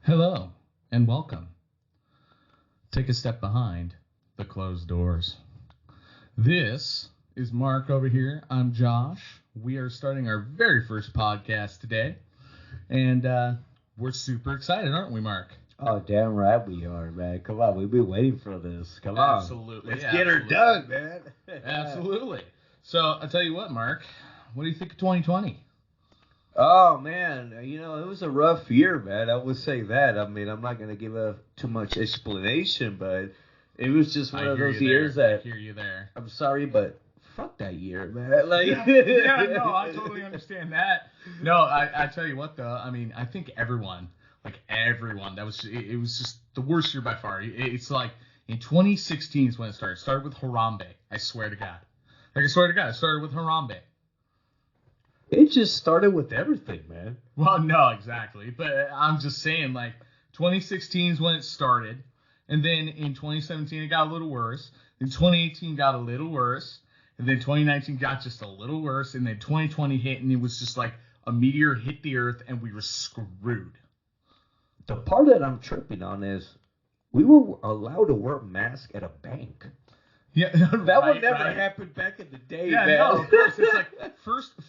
Hello and welcome. Take a step behind the closed doors. This is Mark over here. I'm Josh. We are starting our very first podcast today, and we're super excited, aren't we, Mark? Oh, damn right we are, man. Come on, we've been waiting for this. Come on. Absolutely. Let's get her done, man. Absolutely. So, I'll tell you what, Mark. What do you think of 2020? Oh, man. It was a rough year, man. I would say that. I mean, I'm not going to give too much explanation, but it was just one of those years that... I hear you there. I'm sorry, but fuck that year, man. Like, no, I totally understand that. No, I tell you what, though. I mean, I think everyone, that was just the worst year by far. It's like in 2016 is when it started. It started with Harambe. I swear to God. It started with Harambe. It just started with everything, man. Well, no, exactly. But I'm just saying, 2016 is when it started. And then in 2017, it got a little worse. Then 2018 got a little worse. And then 2019 got just a little worse. And then 2020 hit, and it was just like a meteor hit the earth, and we were screwed. The part that I'm tripping on is we were allowed to wear masks at a bank. Yeah, that would never happen back in the day, yeah, man. No, of course. It's like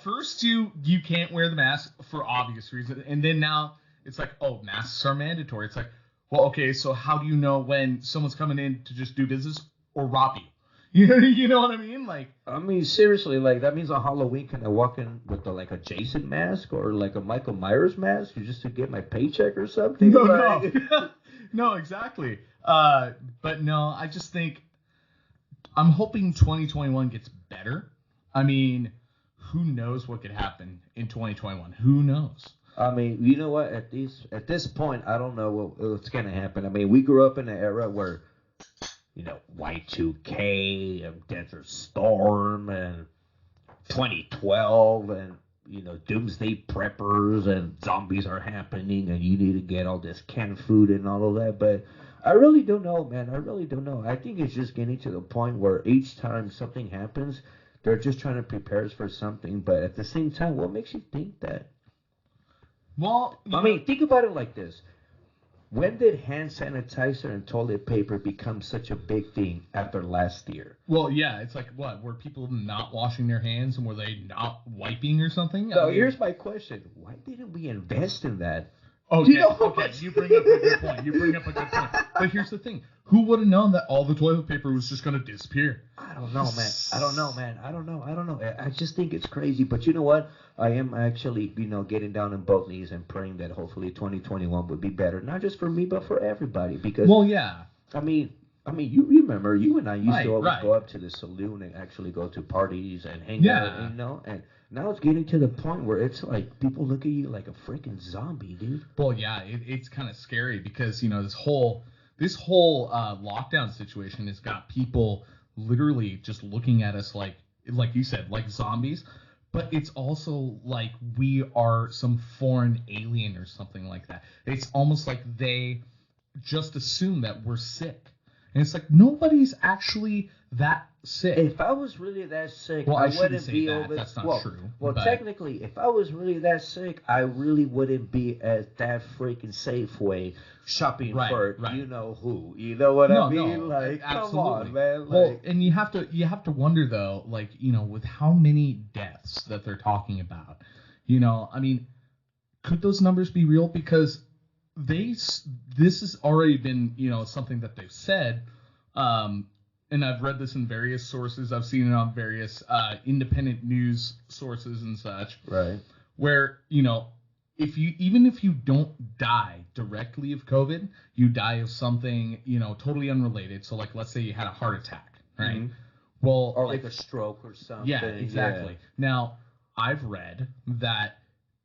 first you can't wear the mask for obvious reasons, and then now it's like, oh, masks are mandatory. It's like, well, okay, so how do you know when someone's coming in to just do business or rob you? You know what I mean? I mean, seriously, that means on Halloween can I walk in with a Jason mask or a Michael Myers mask just to get my paycheck or something? No, no, exactly. But no, I just think. I'm hoping 2021 gets better. I mean, who knows what could happen in 2021? Who knows? I mean, you know what? At this point, I don't know what's going to happen. I mean, we grew up in an era where, Y2K and Desert Storm and 2012 and, Doomsday Preppers and zombies are happening and you need to get all this canned food and all of that. But I really don't know, man. I really don't know. I think it's just getting to the point where each time something happens, they're just trying to prepare us for something. But at the same time, what makes you think that? Well, think about it like this. When did hand sanitizer and toilet paper become such a big thing after last year? Well, yeah, it's like, what? Were people not washing their hands and were they not wiping or something? So here's my question. Why didn't we invest in that? Okay, okay, you bring up a good point. But here's the thing. Who would have known that all the toilet paper was just going to disappear? I don't know, man. I don't know. I just think it's crazy. But you know what? I am actually, getting down on both knees and praying that hopefully 2021 would be better. Not just for me, but for everybody. Because, well, yeah. I mean, you remember, you and I used to always go up to the saloon and actually go to parties and hang out, and now it's getting to the point where it's like people look at you like a freaking zombie, dude. Well, yeah, it's kind of scary because, this whole lockdown situation has got people literally just looking at us like you said, like zombies. But it's also like we are some foreign alien or something like that. It's almost like they just assume that we're sick. And it's like nobody's actually that sick. If I was really that sick, well, I wouldn't be that. over. That's not true. Well, technically, if I was really that sick, I really wouldn't be at that freaking Safeway shopping for you know who. You know what I mean? Absolutely. Come on, man. Well, and you have to wonder though, with how many deaths that they're talking about. I mean, could those numbers be real? Because this has already been, something that they've said, and I've read this in various sources. I've seen it on various independent news sources and such. Right. Where, if you don't die directly of COVID, you die of something, totally unrelated. So let's say you had a heart attack, right? Mm-hmm. Well, or a stroke or something. Yeah, exactly. Yeah. Now, I've read that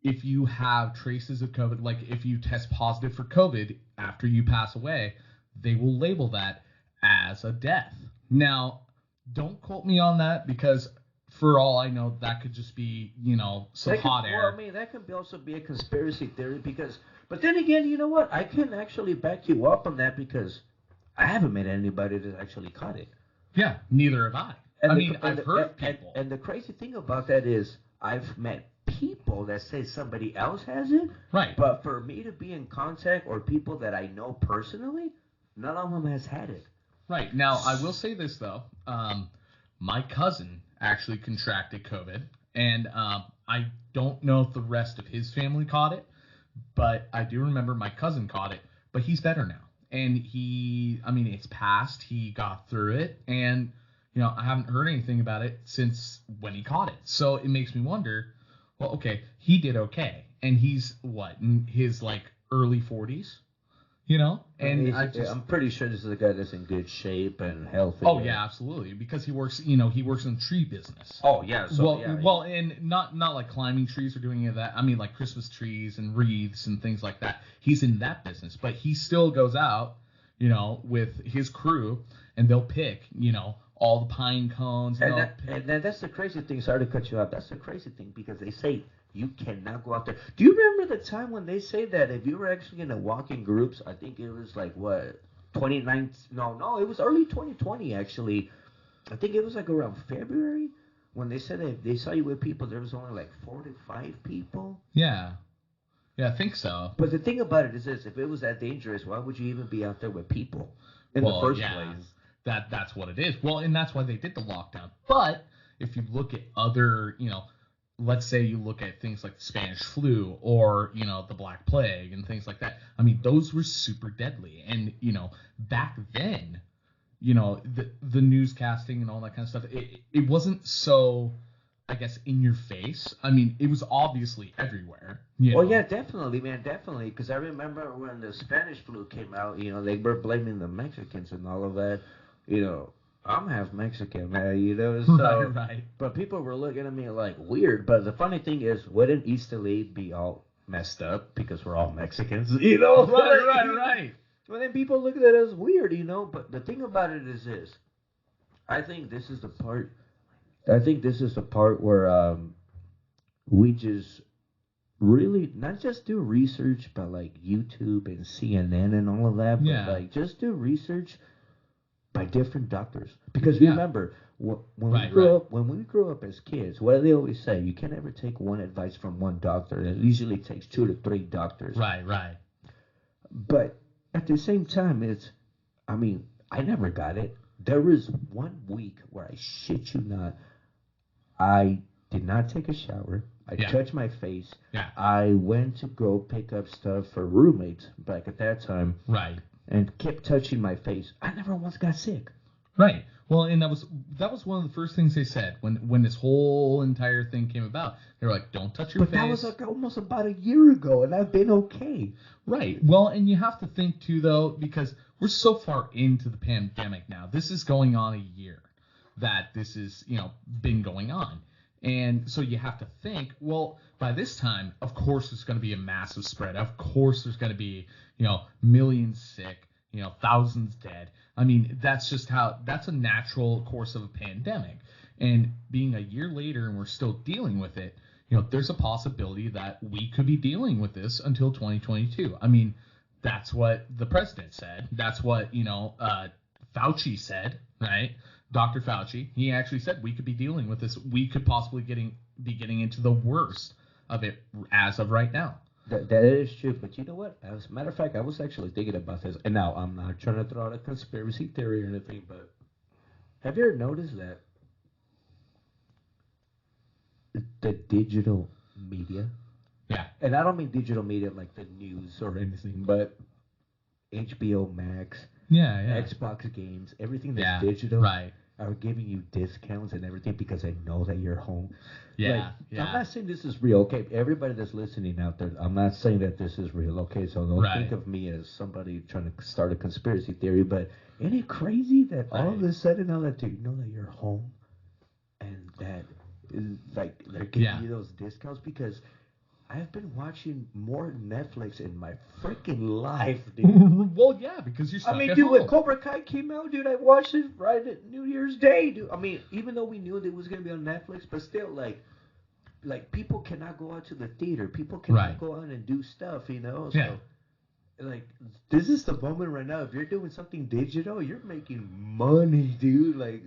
if you have traces of COVID, like if you test positive for COVID after you pass away, they will label that as a death. Now, don't quote me on that because for all I know, that could just be, some hot air. Well, I mean, that could also be a conspiracy theory but then again, you know what? I can actually back you up on that because I haven't met anybody that actually caught it. Yeah, neither have I. I've heard people. And the crazy thing about that is I've met people that say somebody else has it. Right. But for me to be in contact or people that I know personally, none of them has had it. Right. Now, I will say this, though. My cousin actually contracted COVID, and I don't know if the rest of his family caught it, but I do remember my cousin caught it, but he's better now. And it's passed. He got through it, and, I haven't heard anything about it since when he caught it. So it makes me wonder, well, okay, he did okay. And he's, what, in his, early 40s? And I'm pretty sure this is a guy that's in good shape and healthy. Oh yeah, absolutely, because he works in the tree business. Oh yeah. So, well, and not like climbing trees or doing any of that. I mean, like Christmas trees and wreaths and things like that. He's in that business, but he still goes out, with his crew, and they'll pick, all the pine cones. And that's the crazy thing. Sorry to cut you off. That's the crazy thing because they say you cannot go out there. Do you remember the time when they say that if you were actually going to walk in groups, I think it was like what, 29? No, it was early 2020 actually. I think it was like around February when they said that if they saw you with people, there was only like 4 to 5 people. Yeah, I think so. But the thing about it is this: if it was that dangerous, why would you even be out there with people in the first place? That's what it is. Well, and that's why they did the lockdown. But if you look at other, let's say you look at things like the Spanish flu or, the Black Plague and things like that. I mean, those were super deadly. And, back then, the newscasting and all that kind of stuff, it wasn't so, I guess, in your face. I mean, it was obviously everywhere. Well, yeah, definitely, man, definitely. Because I remember when the Spanish flu came out, they were blaming the Mexicans and all of that. I'm half Mexican, man, so, right. But people were looking at me like weird. But the funny thing is, wouldn't Easterly be all messed up because we're all Mexicans, Right. Well, then people look at us weird, But the thing about it is this. I think this is the part where we just really not just do research, but like YouTube and CNN and all of that, but like just do research by different doctors. Because remember, when we grew up as kids, what do they always say? You can't ever take one advice from one doctor. It usually takes 2 to 3 doctors. Right. But at the same time, I never got it. There was 1 week where I shit you not, I did not take a shower. I touched my face. Yeah. I went to go pick up stuff for roommates back at that time. Right. And kept touching my face. I never once got sick. Right. Well, and that was one of the first things they said when this whole entire thing came about. They were like, "Don't touch your face." But that was like almost about a year ago, and I've been okay. Right. Well, and you have to think too, though, because we're so far into the pandemic now. This is going on a year that this is, been going on. And so you have to think, well, by this time, of course, there's going to be a massive spread. Of course, there's going to be, millions sick, thousands dead. I mean, that's a natural course of a pandemic. And being a year later and we're still dealing with it, there's a possibility that we could be dealing with this until 2022. I mean, that's what the president said. That's what, Fauci said, right? Dr. Fauci, he actually said we could be dealing with this. We could possibly be getting into the worst of it as of right now. That is true, but you know what? As a matter of fact, I was actually thinking about this, and now I'm not trying to throw out a conspiracy theory or anything, but have you ever noticed that the digital media? Yeah. And I don't mean digital media like the news or anything, but HBO Max, Xbox games, everything that's digital, right, are giving you discounts and everything because they know that you're home. Yeah. I'm not saying this is real. Okay, everybody that's listening out there, I'm not saying that this is real. Okay, so don't think of me as somebody trying to start a conspiracy theory. But isn't it crazy that all of a sudden now that you know that you're home and that like they're giving you those discounts? Because I've been watching more Netflix in my freaking life, dude. Well, yeah, because you're stuck at dude, home. when Cobra Kai came out, dude, I watched it right at New Year's Day, dude. I mean, even though we knew that it was going to be on Netflix, but still, like people cannot go out to the theater. People cannot go out and do stuff, So, like, this is the moment right now. If you're doing something digital, you're making money, dude. Like...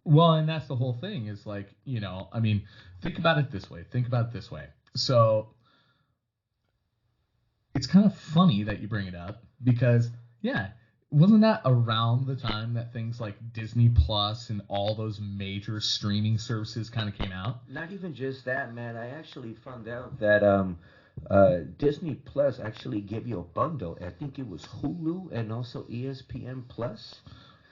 Well, and that's the whole thing is like, I mean, think about it this way. So it's kind of funny that you bring it up because, yeah, wasn't that around the time that things like Disney Plus and all those major streaming services kind of came out? Not even just that, man. I actually found out that Disney Plus actually gave you a bundle. I think it was Hulu and also ESPN Plus.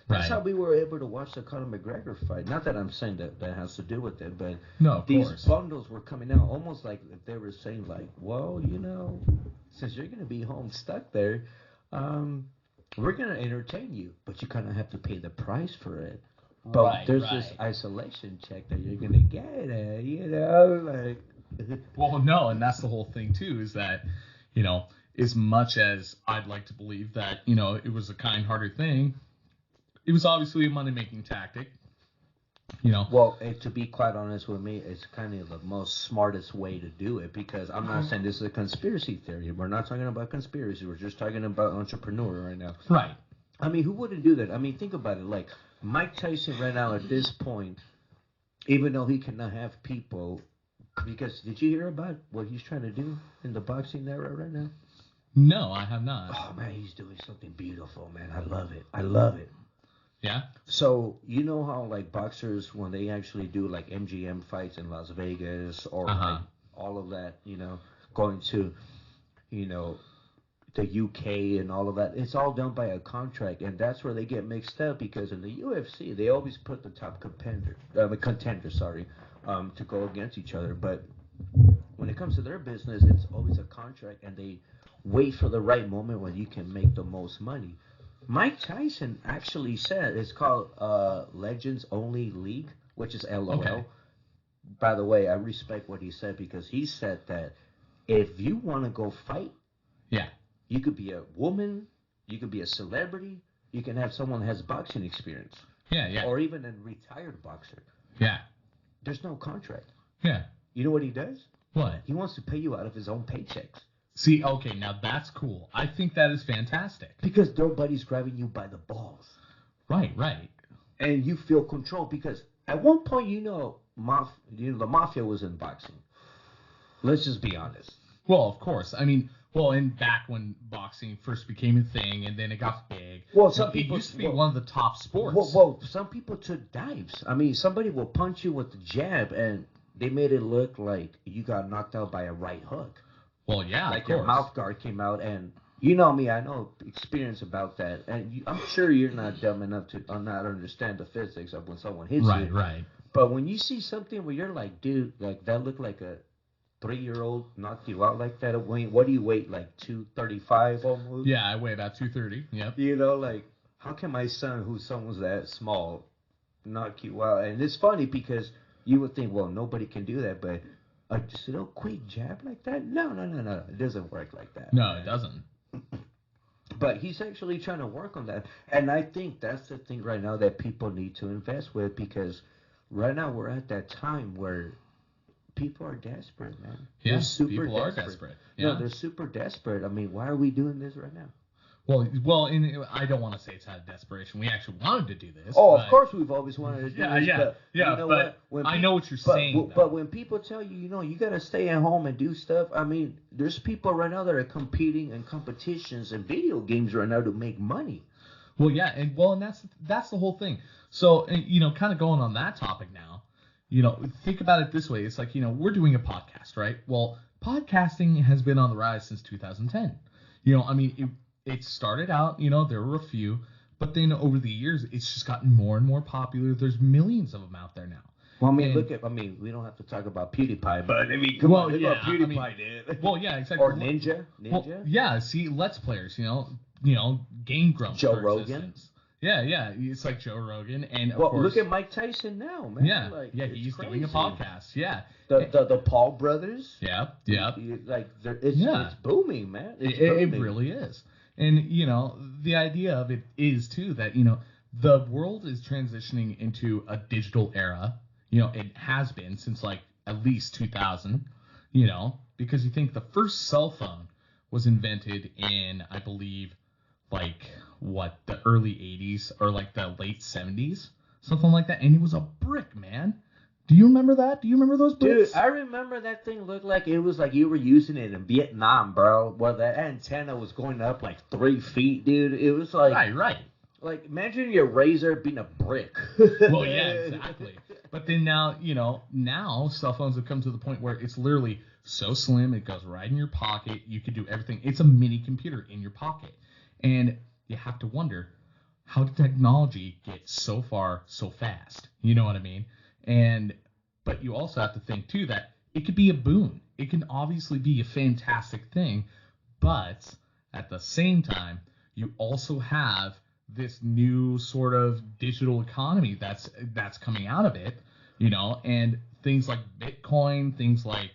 That's how Right. we were able to watch the Conor McGregor fight. Not that I'm saying that that has to do with it, but No, of these course. bundles were coming out almost like if they were saying like, well, since you're gonna be home stuck there, um, we're gonna entertain you, but you kind of have to pay the price for it. But Right, there's this right. isolation check that you're gonna get, like. Well, no, and that's the whole thing too, is that, you know, as much as I'd like to believe that, it was a kind-hearted thing, it was obviously a money-making tactic. You know, Well, to be quite honest with me, it's kind of the most smartest way to do it because I'm not saying this is a conspiracy theory. We're not talking about conspiracy. We're just talking about entrepreneur right now. right. I mean, who wouldn't do that? I mean, think about it. Like Mike Tyson right now at this point, even though he cannot have people, because did you hear about what he's trying to do in the boxing era right now? No, I have not. Oh man, he's doing something beautiful, man. I love it. I love it. Yeah. So you know how like boxers when they actually do like MGM fights in Las Vegas or like Uh-huh. all of that, going to you know the UK and all of that, it's all done by a contract, and that's where they get mixed up because in the UFC they always put the top contender, sorry, to go against each other, but when it comes to their business, it's always a contract, and they wait for the right moment when you can make the most money. Mike Tyson actually said it's called Legends Only League, which is Okay. LOL. By the way, I respect what he said because he said that if you want to go fight, Yeah. you could be a woman, you could be a celebrity, you can have someone that has boxing experience, Yeah, yeah. or even a retired boxer. Yeah. There's no contract. Yeah. You know what he does? What? He wants to pay you out of his own paychecks. See, okay, now that's cool. I think that is fantastic. Because nobody's grabbing you by the balls. Right, right. And you feel control because at one point, the mafia was in boxing. Let's just be honest. Well, of course. I mean, well, and back when boxing first became a thing and then it got big, Well, it used to be one of the top sports. some people took dives. I mean, somebody will punch you with the jab, and they made it look like you got knocked out by a right hook. Well, yeah, of Like your course. mouth guard came out, and you know me, I know experience about that, and I'm sure you're not dumb enough to not understand the physics of when someone hits Right, you. right. But when you see something where you're like, dude, like that looked like a 3-year-old knocked you out like that. I mean, what do you weight, like 235 almost? Yeah, I weigh about 230. Yep. Like how can my son, who's someone's that small, knock you out? And it's funny because you would think, well, nobody can do that, but just a little quick jab like that? No, no, no, no. It doesn't work like that, No, it man. doesn't. But he's actually trying to work on that. And I think that's the thing right now that people need to invest with because right now we're at that time where people are desperate, man. They're Yeah, super people are desperate. desperate. No, Yeah. they're super desperate. I mean, why are we doing this right now? Well, and I don't want to say it's out of desperation. We actually wanted to do this. Oh, of but course we've always wanted to do Yeah, this, yeah, but yeah. you know But what? When I know what you're but, saying, but though. when people tell you, you gotta stay at home and do stuff. I mean, there's people right now that are competing in competitions and video games right now to make money. Well, yeah, and that's the whole thing. So, kind of going on that topic now. Think about it this way. It's like, we're doing a podcast, right? Well, podcasting has been on the rise since 2010. I mean, it started out, there were a few, but then over the years, it's just gotten more and more popular. There's millions of them out there now. Well, I mean, And we don't have to talk about PewDiePie, but I mean, come well, on, look yeah, what I mean, PewDiePie did. well, yeah, exactly. Or Ninja, Well, yeah, see, Let's Players, Game Grumps, Joe for Rogan. instance. Yeah, yeah, it's like Joe Rogan, and of Well, course, look at Mike Tyson now, man. yeah, Like, yeah, it's he's doing a crazy. podcast. Yeah, The Paul brothers. yeah, yeah, Like, yeah. it's booming, man. It's It booming. really is. And, the idea of it is, too, that, the world is transitioning into a digital era. It has been since, like, at least 2000, because you think the first cell phone was invented in, I believe, like, the early 80s or, like, the late 70s, something like that. And it was a brick, man. Do you remember that? Do you remember those boots? Dude, I remember that thing looked like it was like you were using it in Vietnam, bro. Where that antenna was going up like 3 feet, dude. It was Right. like imagine your razor being a brick. Well, yeah, exactly. But then now cell phones have come to the point where it's literally so slim, it goes right in your pocket. You can do everything. It's a mini computer in your pocket. And you have to wonder, how did technology get so far so fast? You know what I mean? But you also have to think too that it could be a boon. It can obviously be a fantastic thing, but at the same time, you also have this new sort of digital economy that's coming out of it, and things like Bitcoin, things like,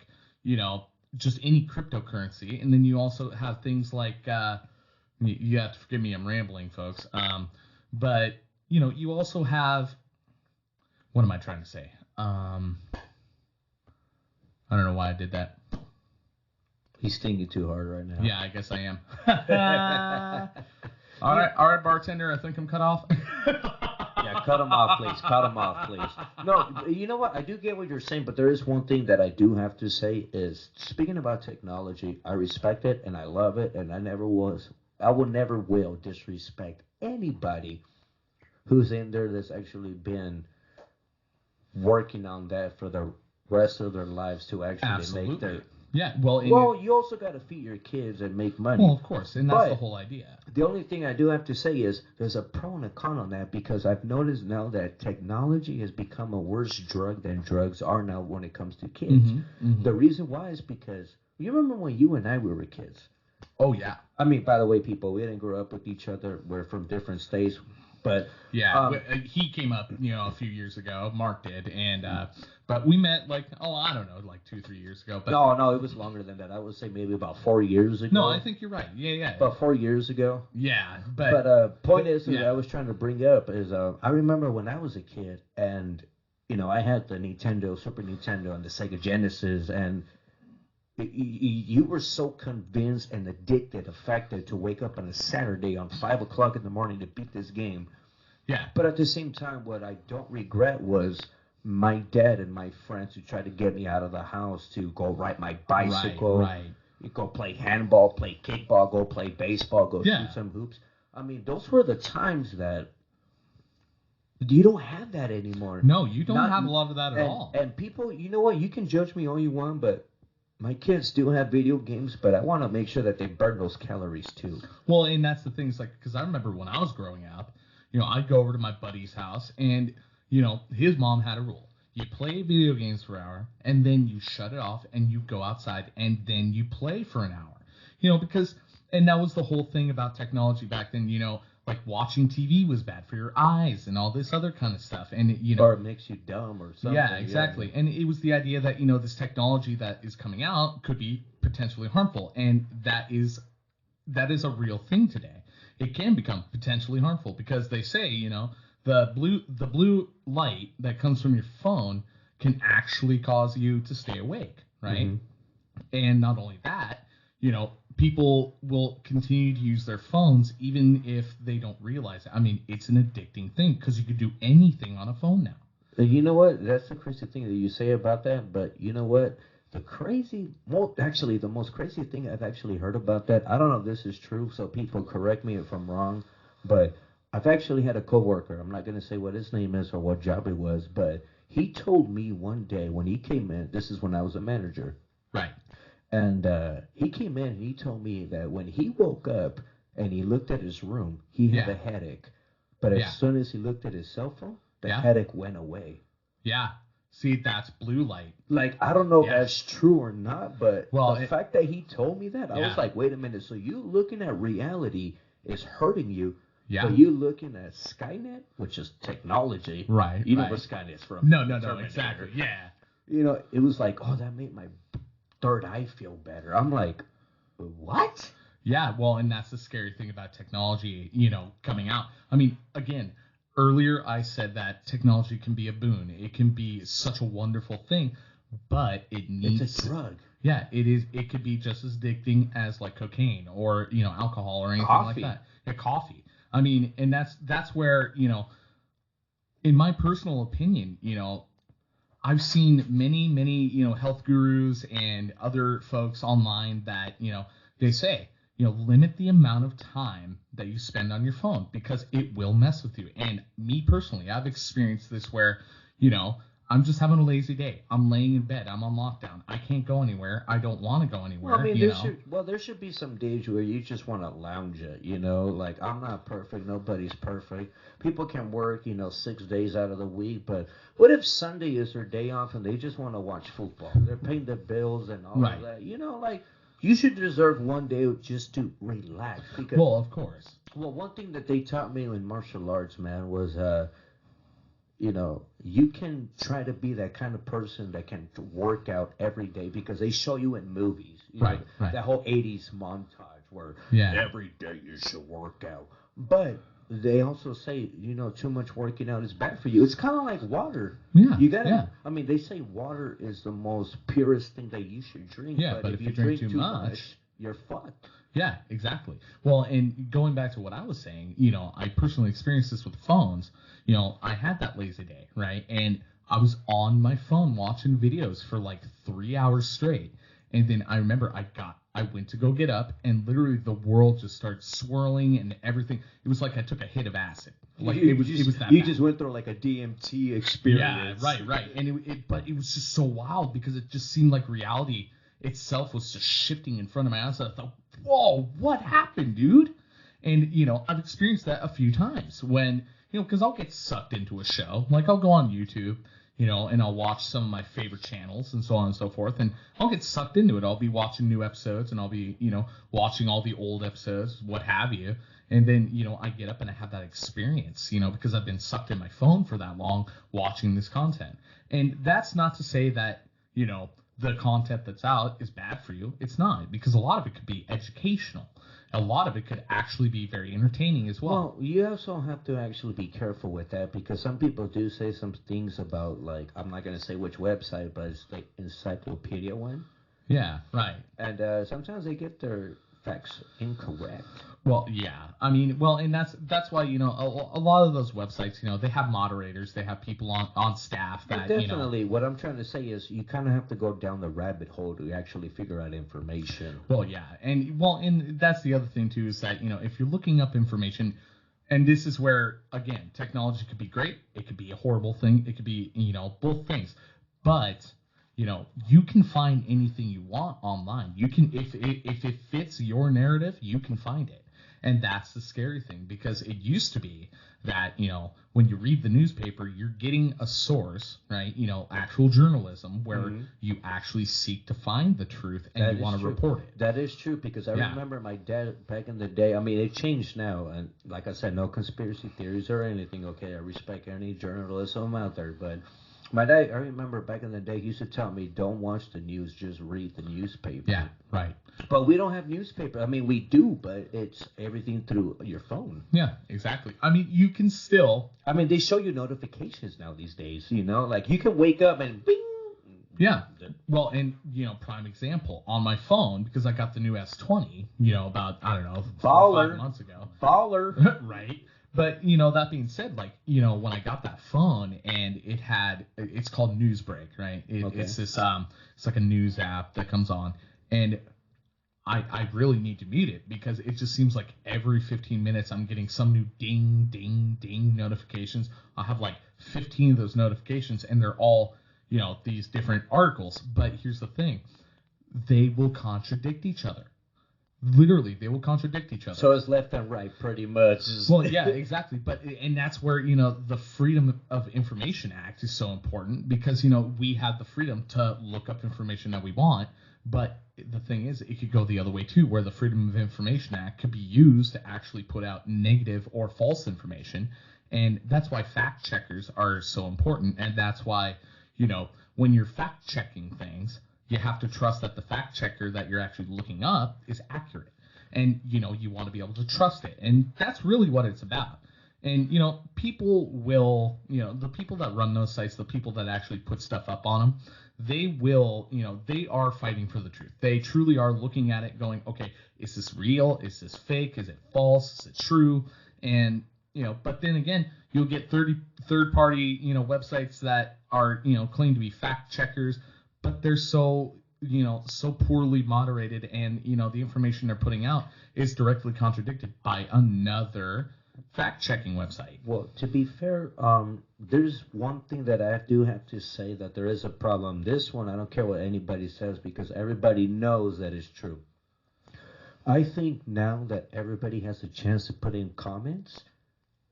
just any cryptocurrency, and then you also have things like you have to forgive me, I'm rambling, folks. But you also have, what am I trying to say? I don't know why I did that. He's thinking too hard right now. Yeah, I guess I am. All right, bartender, I think I'm cut off. Yeah, cut him off, please. Cut him off, please. No, you know what? I do get what you're saying, but there is one thing that I do have to say is, speaking about technology, I respect it and I love it, and I will never will disrespect anybody who's in there that's actually been working on that for the rest of their lives to actually Absolutely. make their. Yeah, well, you also got to feed your kids and make money. Well, of course, and that's the whole idea. The only thing I do have to say is there's a pro and a con on that, because I've noticed now that technology has become a worse drug than drugs are now when it comes to kids. Mm-hmm. The reason why is because you remember when you and I were kids. Oh, yeah. I mean, by the way, people, we didn't grow up with each other. We're from different states. But yeah, he came up, a few years ago. Mark did, and but we met I don't know, 2-3 years ago. But no, it was longer than that. I would say maybe about 4 years ago. No, I think you're right. Yeah. About 4 years ago. Yeah, point is that I was trying to bring up is I remember when I was a kid, and I had the Nintendo, Super Nintendo, and the Sega Genesis, and you were so convinced and addicted, affected to wake up on a Saturday on 5 o'clock in the morning to beat this game. Yeah. But at the same time, what I don't regret was my dad and my friends who tried to get me out of the house to go ride my bicycle. Right. You go play handball, play kickball, go play baseball, go shoot some hoops. I mean, those were the times that you don't have that anymore. No, you don't have a lot of that at all. And people, you know what? You can judge me all you want, but my kids do have video games, but I want to make sure that they burn those calories too. Well, and that's the thing. It's because I remember when I was growing up, I'd go over to my buddy's house, and his mom had a rule: you play video games for an hour, and then you shut it off, and you go outside, and then you play for an hour. And that was the whole thing about technology back then. Like watching TV was bad for your eyes and all this other kind of stuff, and or it makes you dumb or something. Yeah, exactly. Yeah. And it was the idea that this technology that is coming out could be potentially harmful, and that is a real thing today. It can become potentially harmful because they say the blue light that comes from your phone can actually cause you to stay awake, right? Mm-hmm. And not only that, people will continue to use their phones even if they don't realize it. I mean, it's an addicting thing because you could do anything on a phone now. You know what? That's the crazy thing that you say about that. But you know what? The most crazy thing I've actually heard about that, I don't know if this is true, so people correct me if I'm wrong, but I've actually had a coworker. I'm not going to say what his name is or what job it was, but he told me one day when he came in, this is when I was a manager. Right. And he came in and he told me that when he woke up and he looked at his room, he had a headache. But as soon as he looked at his cell phone, the headache went away. Yeah. See, that's blue light. I don't know if that's true or not, but the fact that he told me that, I was like, wait a minute. So you looking at reality is hurting you. Yeah. But you looking at Skynet, which is technology. Right. You know what Skynet is from. No, exactly. Yeah. It was like, oh, that made my third eye feel better. I'm like, what? Yeah, well, and that's the scary thing about technology, coming out. I mean, again, earlier I said that technology can be a boon. It can be such a wonderful thing, but it's a drug. Yeah, it is. It could be just as addicting as like cocaine or alcohol or anything like that. Yeah, coffee. I mean, and that's where in my personal opinion, I've seen many, health gurus and other folks online that, they say, limit the amount of time that you spend on your phone because it will mess with you. And me personally, I've experienced this where, you know, I'm just having a lazy day. I'm laying in bed. I'm on lockdown. I can't go anywhere. I don't want to go anywhere. Well, I mean, you know? there should be some days where you just want to lounge it, you know. Like I'm not perfect, nobody's perfect. People can work, 6 days out of the week, but what if Sunday is their day off and they just want to watch football? They're paying their bills and all of Right. that, like you should deserve one day just to relax because. Well, of course. Well, one thing that they taught me in martial arts, man, was you can try to be that kind of person that can work out every day because they show you in movies, Right. that whole 80s montage where Yeah. every day you should work out. But they also say, too much working out is bad for you. It's kind of like water. Yeah. You gotta, Yeah. I mean, they say water is the most purest thing that you should drink. Yeah, but but if if you you drink drink too too much, much, you're fucked. Yeah, exactly. Well, and going back to what I was saying, I personally experienced this with phones. I had that lazy day, right? And I was on my phone watching videos for like 3 hours straight. And then I remember I went to go get up and literally the world just started swirling and everything. It was like I took a hit of acid. Like it was that You bad. just went through like a DMT experience. Yeah, right. And but it was just so wild because it just seemed like reality itself was just shifting in front of my eyes. I thought, whoa, what happened, dude? And, I've experienced that a few times when, because I'll get sucked into a show. Like, I'll go on YouTube, and I'll watch some of my favorite channels and so on and so forth. And I'll get sucked into it. I'll be watching new episodes and I'll be, watching all the old episodes, what have you. And then, I get up and I have that experience, because I've been sucked in my phone for that long watching this content. And that's not to say that, the content that's out is bad for you. It's not, because a lot of it could be educational. A lot of it could actually be very entertaining as well. Well, you also have to actually be careful with that because some people do say some things about, like, I'm not going to say which website, but it's like Encyclopedia One. Yeah, right. And sometimes they get their facts incorrect. Well, yeah. I mean, and that's why, a lot of those websites, they have moderators, they have people on staff that, Definitely. What I'm trying to say is you kind of have to go down the rabbit hole to actually figure out information. Well, yeah. And that's the other thing too is that, if you're looking up information, and this is where, again, technology could be great, it could be a horrible thing, it could be, both things. But, you can find anything you want online. You can, if it fits your narrative, you can find it. And that's the scary thing because it used to be that, when you read the newspaper, you're getting a source, right? Actual journalism where you actually seek to find the truth and you want to report it. That is true because I remember my dad back in the day. I mean, it changed now. And like I said, no conspiracy theories or anything. Okay, I respect any journalism out there. But my dad, I remember back in the day, he used to tell me, don't watch the news, just read the newspaper. Yeah, right. But we don't have newspaper. I mean, we do, but it's everything through your phone. Yeah, exactly. I mean, you can still. I mean, they show you notifications now these days, like you can wake up and bing. Yeah. Well, and, prime example, on my phone, because I got the new S20, about, I don't know, 4 or 5 months ago. Baller. Right. But, that being said, like, when I got that phone and it's called Newsbreak, right? It's this, it's like a news app that comes on. And I really need to mute it because it just seems like every 15 minutes I'm getting some new ding, ding, ding notifications. I'll have like 15 of those notifications and they're all, these different articles. But here's the thing. They will contradict each other. Literally, they will contradict each other. So it's left and right, pretty much. Well, yeah, exactly. And that's where, the Freedom of Information Act is so important because, we have the freedom to look up information that we want. But the thing is, it could go the other way too, where the Freedom of Information Act could be used to actually put out negative or false information. And that's why fact checkers are so important. And that's why, when you're fact checking things, you have to trust that the fact checker that you're actually looking up is accurate. And, you want to be able to trust it. And that's really what it's about. And, people will, the people that run those sites, the people that actually put stuff up on them, they will, they are fighting for the truth. They truly are looking at it going, okay, is this real? Is this fake? Is it false? Is it true? And but then again, you'll get third party, websites that are, claim to be fact checkers, but they're so poorly moderated, and, the information they're putting out is directly contradicted by another fact checking website. Well, to be fair, there's one thing that I do have to say that there is a problem. This one, I don't care what anybody says because everybody knows that it's true. I think now that everybody has a chance to put in comments,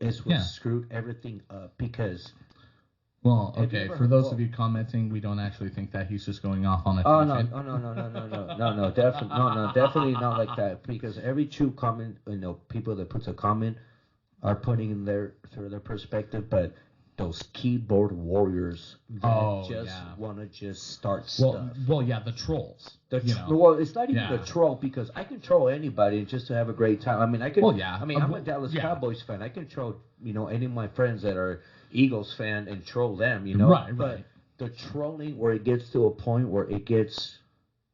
is what screwed everything up because. Well, okay, for those of you commenting, we don't actually think that he's just going off on a tangent. No, definitely not like that. Because every true comment, people that puts a comment are putting in through their perspective, but those keyboard warriors that want to just start stuff. Well, yeah, the trolls. Well, it's not even a troll because I can troll anybody just to have a great time. I mean, I can. Well, yeah. I mean, I'm a Dallas Cowboys fan. I can troll, any of my friends that are Eagles fan and troll them, Right, but right. The trolling where it gets to a point where it gets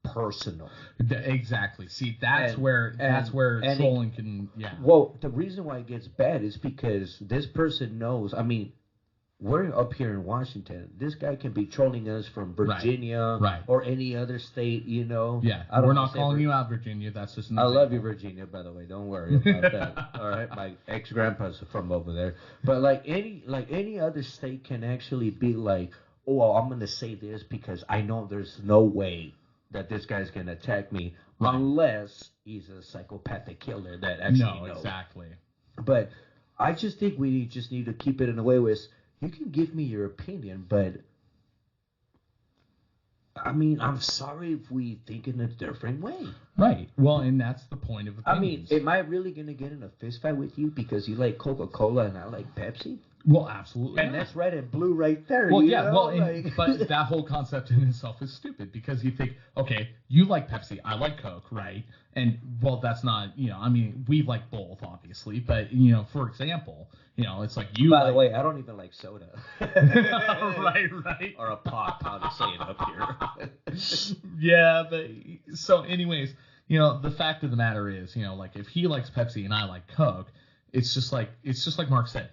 personal. Exactly. See, that's where trolling can. Yeah. Well, the reason why it gets bad is because this person knows. I mean, we're up here in Washington. This guy can be trolling us from Virginia or any other state, Yeah, we're not calling you out, Virginia. That's just an example. I love you, Virginia, by the way. Don't worry about that. All right, my ex-grandpa's from over there. But like any other state can actually be like, oh, well, I'm going to say this because I know there's no way that this guy's going to attack me unless he's a psychopathic killer that actually knows. No, exactly. But I just think we just need to keep it in a way where you can give me your opinion, but I mean, I'm sorry if we think in a different way. Right. Well, and that's the point of opinions. I mean, am I really going to get in a fist fight with you because you like Coca-Cola and I like Pepsi? Well, absolutely. And that's red and blue right there. Well, yeah. But that whole concept in itself is stupid because you think, okay, you like Pepsi, I like Coke, right? And, well, that's not, I mean, we like both, obviously. But, for example, it's like you. By the way, I don't even like soda. Right. Or a pop, how to say it up here. Yeah, but so anyways, the fact of the matter is, like if he likes Pepsi and I like Coke, it's just like Mark said,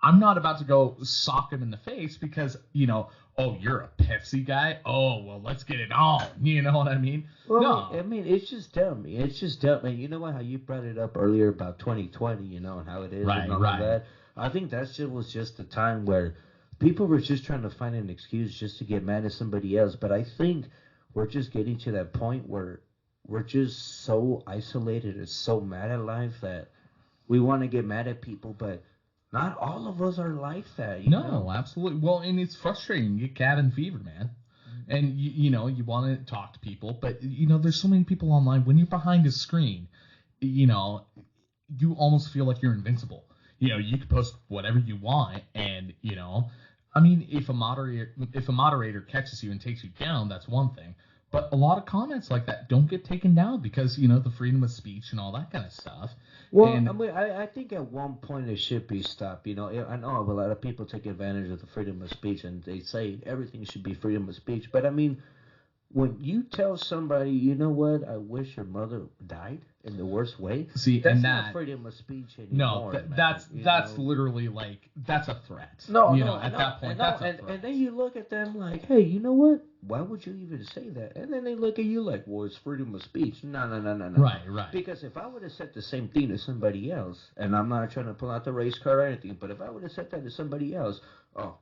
I'm not about to go sock him in the face because, oh, you're a Pepsi guy? Oh, well, let's get it on. You know what I mean? Well, no. I mean, it's just dumb. It's just dumb. And you know what? How you brought it up earlier about 2020, and how it is and all of that. I think was just the time where people were just trying to find an excuse just to get mad at somebody else. But I think we're just getting to that point where we're just so isolated and so mad at life that we want to get mad at people, but not all of us are like that. No, absolutely. Well, and it's frustrating. You get cabin fever, man. And, you want to talk to people, but, there's so many people online. When you're behind a screen, you almost feel like you're invincible. You can post whatever you want, and, I mean, if a moderator catches you and takes you down, that's one thing. But a lot of comments like that don't get taken down because, the freedom of speech and all that kind of stuff. Well, I think at one point it should be stopped. I know a lot of people take advantage of the freedom of speech and they say everything should be freedom of speech. But I mean, when you tell somebody, you know what, I wish your mother died in the worst way. See, that's and not freedom of speech anymore. No, that's literally like that's a threat. That point, that's a threat. And then you look at them like, hey, you know what? Why would you even say that? And then they look at you like, well, it's freedom of speech. No. Right. Because if I would have said the same thing to somebody else, and I'm not trying to pull out the race card or anything, but if I would have said that to somebody else, oh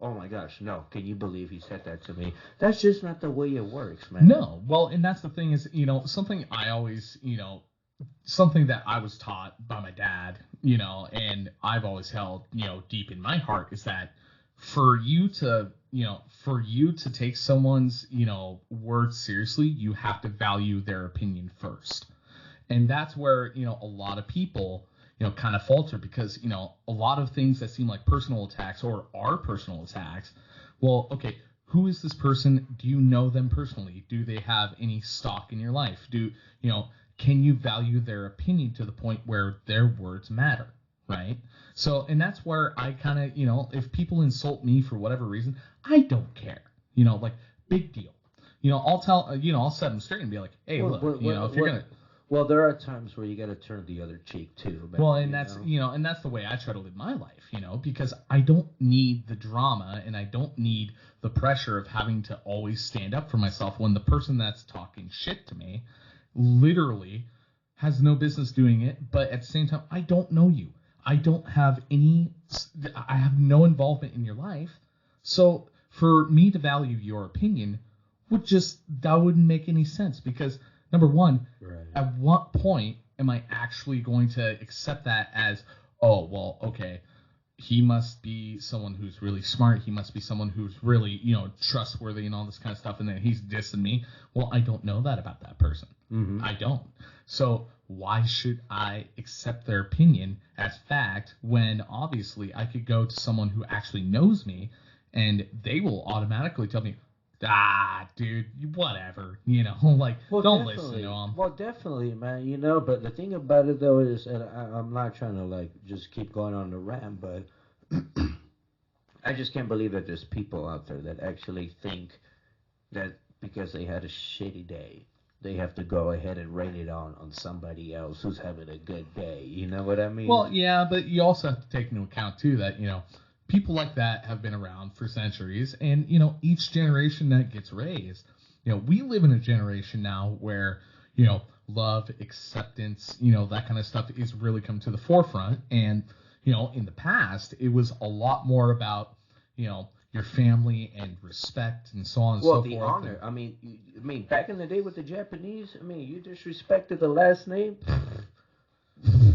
my gosh, no. Can you believe he said that to me? That's just not the way it works, man. No. Well, and that's the thing is, something I always, something that I was taught by my dad, and I've always held, deep in my heart is that for you to take someone's, words seriously, you have to value their opinion first. And that's where, a lot of people, kind of falter because, a lot of things that seem like personal attacks or are personal attacks. Well, okay, who is this person? Do you know them personally? Do they have any stock in your life? Can you value their opinion to the point where their words matter? Right. So, and that's where I kind of, if people insult me for whatever reason, I don't care, like big deal. I'll tell, I'll set them straight and be like, hey, look, if you're going to. Well, there are times where you got to turn the other cheek too. Man, Well, and that's and that's the way I try to live my life, because I don't need the drama and I don't need the pressure of having to always stand up for myself when the person that's talking shit to me literally has no business doing it. But at the same time, I don't know you. I don't have I have no involvement in your life. So for me to value your opinion that wouldn't make any sense because number one, Right. at what point am I actually going to accept that as, oh, well, okay, he must be someone who's really smart. He must be someone who's really, trustworthy and all this kind of stuff. And then he's dissing me. Well, I don't know that about that person. Mm-hmm. I don't. So why should I accept their opinion as fact when obviously I could go to someone who actually knows me and they will automatically tell me, dude, whatever, like, Well, don't listen to him. Well, definitely, man. But the thing about it though is, and I'm not trying to like just keep going on the rant, but I just can't believe that there's people out there that actually think that because they had a shitty day, they have to go ahead and rain it on somebody else who's having a good day. You know what I mean? Well, yeah, but you also have to take into account too that people like that have been around for centuries, and each generation that gets raised, we live in a generation now where love, acceptance, that kind of stuff is really come to the forefront, and in the past it was a lot more about your family and respect and so on and Well, so the forth. honor. I mean, back in the day with the Japanese, you disrespected the last name.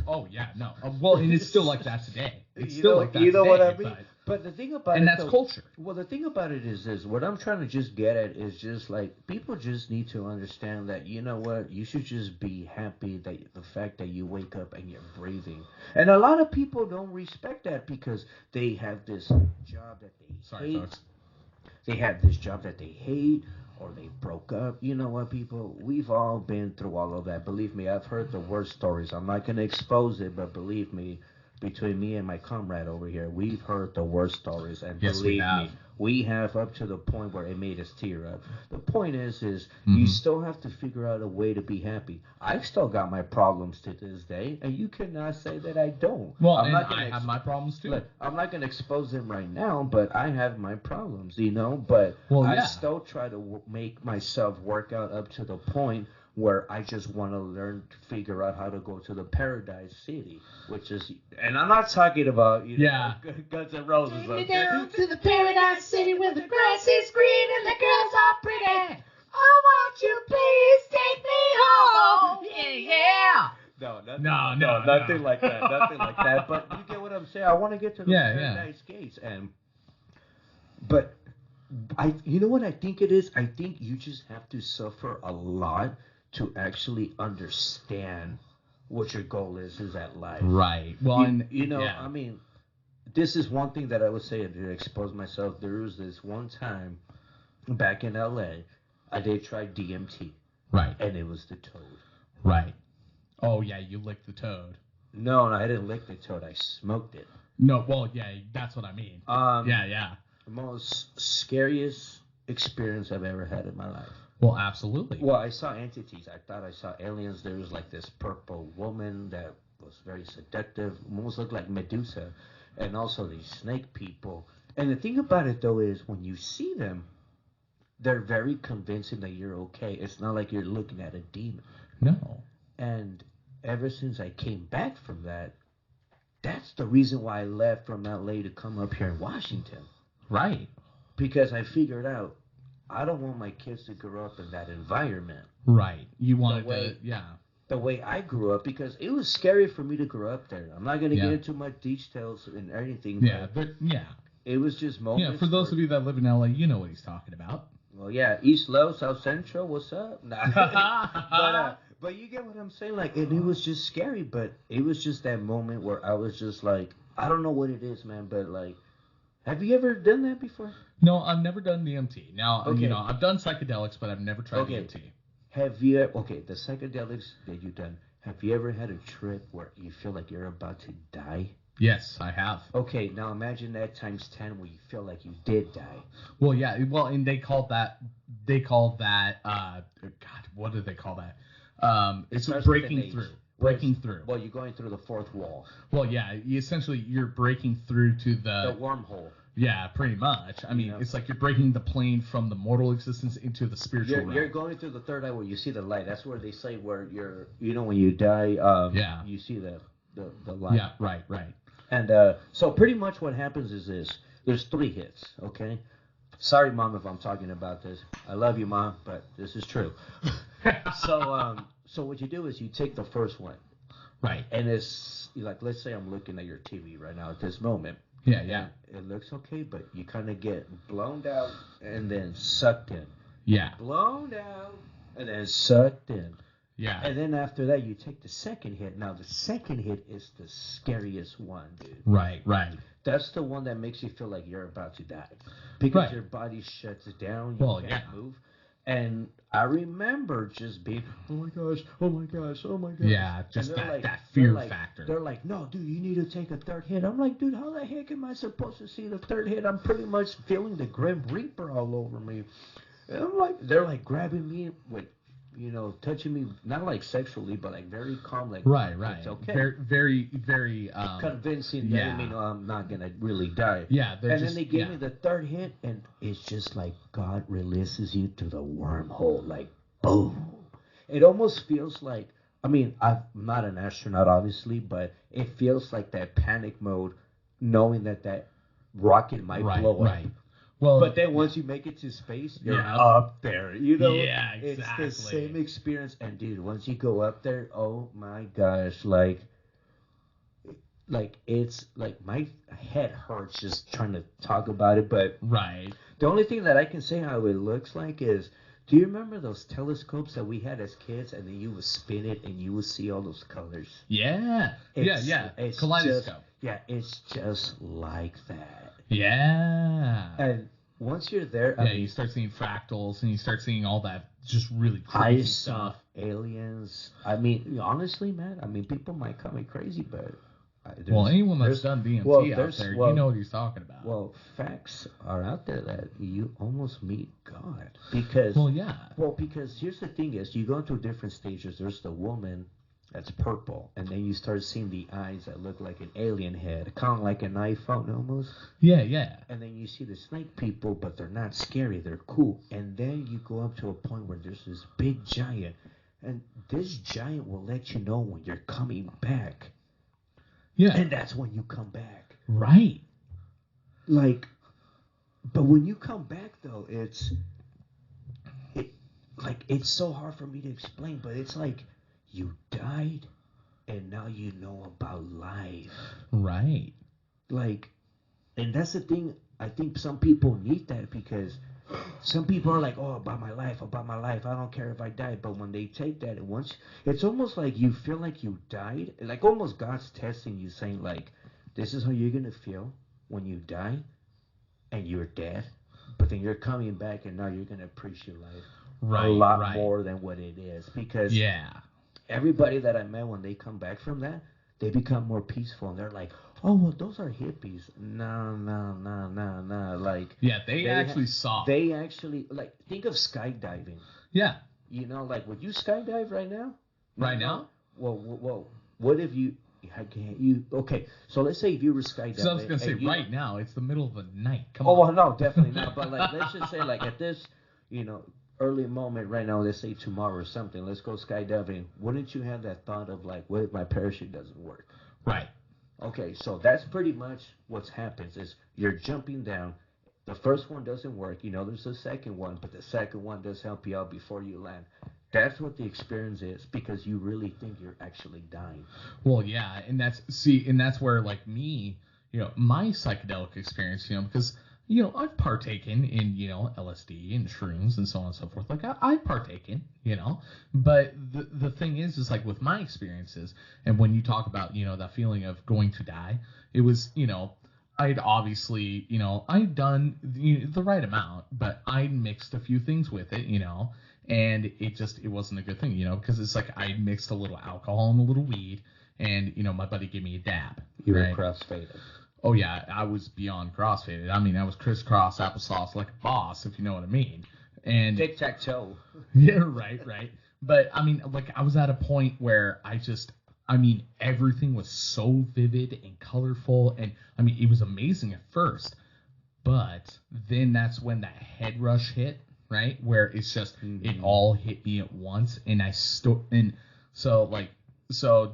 Oh yeah, no. Well, and it's still like that today. It's You still know, like that you know today. what I mean? But the thing about and it, that's though, culture. well, the thing about it is this. What I'm trying to just get at is just like people just need to understand that you know what, you should just be happy that the fact that you wake up and you're breathing. And a lot of people don't respect that because they have this job that they Sorry, hate. folks. They have this job that they hate or they broke up. You know what, people? We've all been through all of that. Believe me, I've heard the worst stories. I'm not going to expose it, but believe me, between me and my comrade over here, we've heard the worst stories. And Yes, we believe have. me, we have up to the point where it made us tear up. The point is Mm-hmm. you still have to figure out a way to be happy. I've still got my problems to this day, and you cannot say that I don't. Well, I'm and not gonna I have my problems too. Look, I'm not going to expose them right now, but I have my problems, But Well, I yeah. still try to make myself work out up to the point where I just want to learn to figure out how to go to the Paradise City, which is, and I'm not talking about, Yeah. Guns N' Roses. Take me down to the Paradise City where the grass is green and the girls are pretty. Oh, won't you please take me home? Yeah. No, nothing like that. Nothing like that. But you get what I'm saying. I want to get to the Paradise Gates, but you know what I think it is? I think you just have to suffer a lot to actually understand what your goal is at life. Right. Well, Yeah. This is one thing that I would say to expose myself. There was this one time back in LA, I did try DMT. Right. And it was the toad. Right. Oh yeah, you licked the toad. No, I didn't lick the toad. I smoked it. No, well, yeah, that's what I mean. Yeah. The most scariest experience I've ever had in my life. Well, absolutely. Well, I saw entities. I thought I saw aliens. There was like this purple woman that was very seductive, almost looked like Medusa, and also these snake people. And the thing about it though is when you see them, they're very convincing that you're okay. It's not like you're looking at a demon. No. And ever since I came back from that, that's the reason why I left from LA to come up here in Washington. Right. Because I figured out I don't want my kids to grow up in that environment. Right. You wanted the way I grew up, because it was scary for me to grow up there. I'm not going to get into much details and anything. But it was just moments. Yeah, for those of you that live in LA, you know what he's talking about. Well, yeah, East Low, South Central, what's up? Nah. But you get what I'm saying, and it was just scary, but it was just that moment where I was just like, I don't know what it is, man, but have you ever done that before? No, I've never done DMT. Now, okay. I've done psychedelics, but I've never tried DMT. Have you, the psychedelics that you've done, have you ever had a trip where you feel like you're about to die? Yes, I have. Okay, now imagine that times 10 where you feel like you did die. Well, yeah, and they call that, God, what do they call that? It's starts with breaking an H. through. Well, Breaking through. Well, you're going through the fourth wall, Well, yeah, you're breaking through to the wormhole. Yeah, pretty much. I mean, know? it's like you're breaking the plane from the mortal existence into the spiritual You're realm. going through the third eye where you see the light. That's where they say where when you die, Yeah. you see the light. Yeah, right. And so pretty much what happens is this. There's 3 hits, okay? Sorry, Mom, if I'm talking about this. I love you, Mom, but this is true. So what you do is you take the first one. Right. And it's like, let's say I'm looking at your TV right now at this moment. Yeah. It looks okay, but you kind of get blown out and then sucked in. Yeah. Blown out and then sucked in. Yeah. And then after that, you take the second hit. Now, the second hit is the scariest one, dude. Right. That's the one that makes you feel like you're about to die. Because Right. your body shuts down. You Well, can't yeah. move. And I remember just being, oh my gosh. Yeah, just And they're that fear they're factor. They're like, no, dude, you need to take a third hit. I'm like, dude, how the heck am I supposed to see the third hit? I'm pretty much feeling the Grim Reaper all over me. And I'm like, they're like grabbing me with, touching me, not like sexually, but like very calm, like, Right. it's okay. Very Convincing that yeah. I'm not going to really die. Yeah, And then they gave me the third hit, and it's just like God releases you to the wormhole, like, boom. It almost feels like, I mean, I'm not an astronaut, obviously, but it feels like that panic mode, knowing that rocket might blow up. Right. Well, But then once you make it to space, you're Yeah. up there. Yeah, exactly. It's the same experience. And dude, once you go up there, oh my gosh, like it's like my head hurts just trying to talk about it. But right. the only thing that I can say how it looks like is, do you remember those telescopes that we had as kids, and then you would spin it and you would see all those colors? Yeah. It's Kaleidoscope. It's just like that. Yeah. And once you're there, you start seeing fractals and you start seeing all that just really I crazy saw stuff. aliens. I mean, honestly, man. I mean, people might call me crazy, but Anyone that's done DMT out there, you know what he's talking about. Well, facts are out there that you almost meet God because. yeah. Well, because here's the thing: is you go through different stages. There's the woman that's purple, and then you start seeing the eyes that look like an alien head, kind of like an iPhone almost. Yeah. And then you see the snake people, but they're not scary. They're cool. And then you go up to a point where there's this big giant. And this giant will let you know when you're coming back. Yeah. And that's when you come back. Right. But when you come back, though, it's so hard for me to explain, but it's like you died and now you know about life. Right. And that's the thing. I think some people need that because some people are like, oh, about my life. I don't care if I die. But when they take that, it's almost like you feel like you died. Like almost God's testing you, saying like, this is how you're going to feel when you die and you're dead. But then you're coming back and now you're going to appreciate life a lot more than what it is. Because everybody that I met when they come back from that, they become more peaceful. And they're like, oh, well, those are hippies. No. They actually saw. They actually, think of skydiving. Yeah. Would you skydive right now? Right now? Well, what if you, okay, so let's say if you were skydiving. So I was going to say, right now, it's the middle of the night. Come on. Oh, well, no, definitely not. But, let's just say, at this, early moment right now, let's say tomorrow or something, let's go skydiving. Wouldn't you have that thought of, what if my parachute doesn't work? Right. Okay, so that's pretty much what happens is you're jumping down. The first one doesn't work. There's a second one, but the second one does help you out before you land. That's what the experience is because you really think you're actually dying. Well, yeah, and that's where, me, my psychedelic experience, because, I've partaken in, LSD and shrooms and so on and so forth. I've partaken, but the thing is with my experiences, and when you talk about, that feeling of going to die, it was, I'd obviously, I'd done the right amount, but I mixed a few things with it, and it wasn't a good thing, because it's I mixed a little alcohol and a little weed, and, my buddy gave me a dab. You were crossfaded. Oh, yeah, I was beyond crossfaded. I mean, I was crisscross applesauce like a boss, if you know what I mean. And tic-tac-toe. Yeah, right. But I mean, like I was at a point where everything was so vivid and colorful, and I mean, it was amazing at first, but then that's when that head rush hit, right? Where it's just it all hit me at once, and so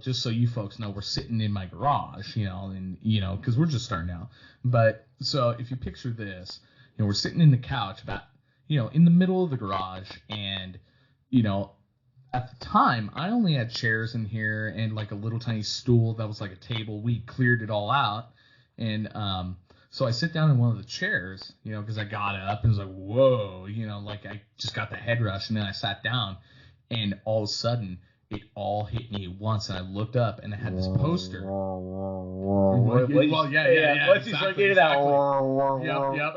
just so you folks know, we're sitting in my garage, and because we're just starting out. But so if you picture this, we're sitting in the couch about, in the middle of the garage, and at the time, I only had chairs in here and like a little tiny stool that was like a table. We cleared it all out, and so I sit down in one of the chairs, because I got up and was like, whoa, like I just got the head rush, and then I sat down, and all of a sudden it all hit me at once, and I looked up and I had this poster. Well, yeah. Once you start getting that,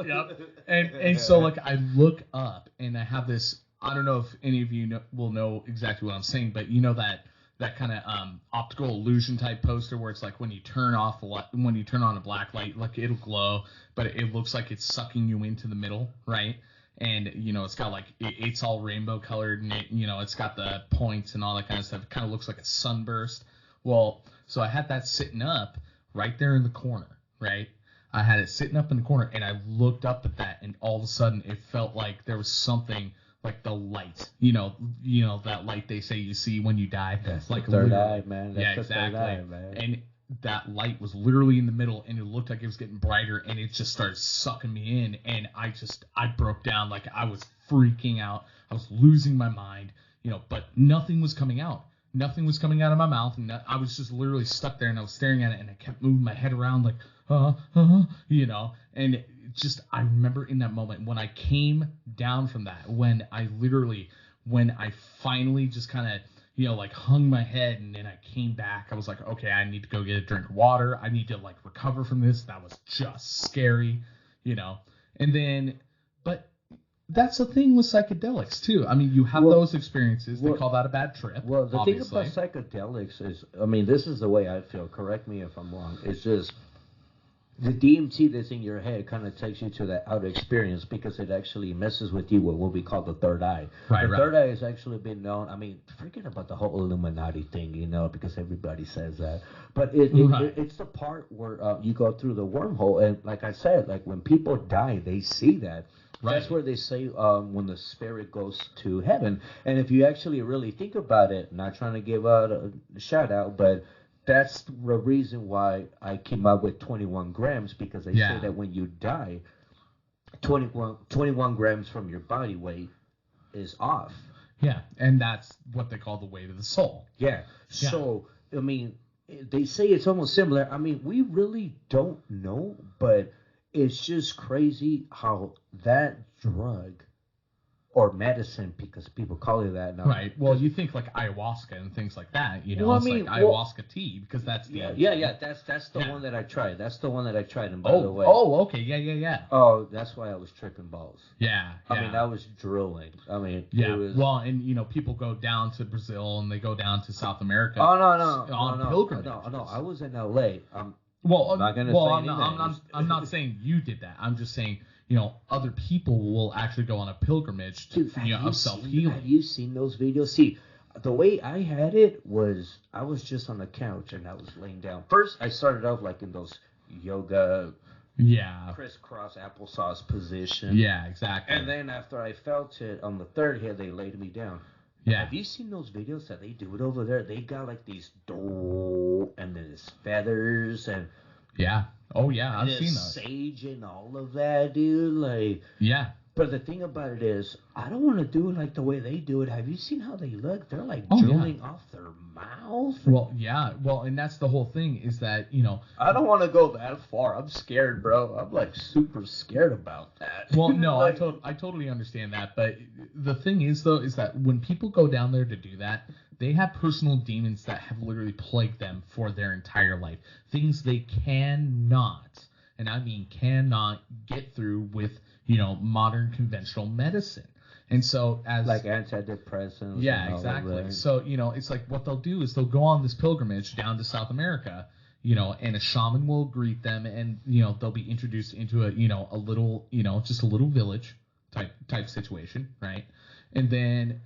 Yep. And so like I look up and I have this. I don't know if any of you will know exactly what I'm saying, but that kind of optical illusion type poster where it's like when you turn on a black light, like it'll glow, but it looks like it's sucking you into the middle, right? And it's got like it's all rainbow colored, and it's got the points and all that kind of stuff. It kind of looks like a sunburst. Well, so I had that sitting up right there in the corner, right? I had it sitting up in the corner, and I looked up at that, and all of a sudden it felt like there was something. Like the light, that light they say you see when you die. That's like the third eye, man. That's yeah, the exactly. Third eye, man. And that light was literally in the middle, and it looked like it was getting brighter, and it just started sucking me in, and I broke down, like I was freaking out. I was losing my mind, but nothing was coming out. Nothing was coming out of my mouth, and I was just literally stuck there, and I was staring at it, and I kept moving my head around like, and just I remember in that moment when I came down from that, when I finally just kind of like hung my head, and then I came back, I was like, okay, I need to go get a drink of water, I need to like recover from this. That was just scary, and then but that's the thing with psychedelics too. I mean, you have those experiences. They call that a bad trip. Well, the obviously. thing about psychedelics is, I mean, this is the way I feel. Correct me if I'm wrong. It's just the DMT that's in your head kind of takes you to that outer experience because it actually messes with you with what we call the third eye. The third eye has actually been known. I mean, forget about the whole Illuminati thing, because everybody says that. But it's the part where you go through the wormhole, and like I said, like when people die, they see that. Right. That's where they say when the spirit goes to heaven. And if you actually really think about it, not trying to give out a shout out, but that's the reason why I came up with 21 grams, because they say that when you die, 21 grams from your body weight is off. Yeah, and that's what they call the weight of the soul. Yeah. So, I mean, they say it's almost similar. I mean, we really don't know, but it's just crazy how that drug or medicine, because people call it that now. Right. Well, you think like ayahuasca and things like that, like ayahuasca tea, because that's the That's the one that I tried. That's the one that I tried. And by the way, okay, yeah. Oh, that's why I was tripping balls. Yeah. I mean, I was drooling. I mean, yeah. It was... Well, and people go down to Brazil and they go down to South America. Oh on pilgrimage. No. I was in LA. I'm not saying you did that. I'm just saying, other people will actually go on a pilgrimage to, of self-healing. Have you seen those videos? See, the way I had it was I was just on the couch and I was laying down. First, I started off like in those yoga, crisscross applesauce position. Yeah, exactly. And then after I felt it on the third hit, they laid me down. Yeah. Have you seen those videos that they do it over there? They got like these and then there's feathers and oh yeah, I've seen those. Sage and all of that, dude. Like But the thing about it is, I don't want to do it like the way they do it. Have you seen how they look? They're like drooling off their mouth. Well, yeah. Well, and that's the whole thing is that, I don't want to go that far. I'm scared, bro. I'm like super scared about that. Well, no, I totally understand that. But the thing is, though, is that when people go down there to do that, they have personal demons that have literally plagued them for their entire life. Things they cannot, and I mean cannot, get through with modern conventional medicine. And so like antidepressants. Yeah, exactly. That. So, it's like what they'll do is they'll go on this pilgrimage down to South America, and a shaman will greet them, and, they'll be introduced into a little, just a little village type situation, right? And then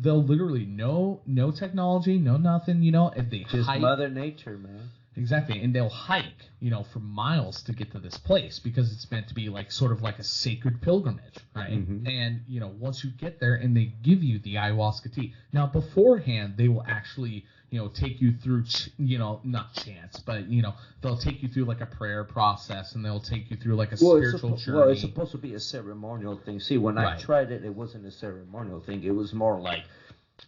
they'll literally no technology, no nothing, you know, and they Just hike. Mother Nature, man. Exactly, and they'll hike, you know, for miles to get to this place because it's meant to be like sort of like a sacred pilgrimage, right? Mhm. And you know, once you get there and they give you the ayahuasca tea, now beforehand they will actually, you know, take you through, you know, not chants, but you know, they'll take you through like a prayer process and they'll take you through like a spiritual journey. Well, it's supposed to be a ceremonial thing. See, when I Right. tried it, it wasn't a ceremonial thing. It was more like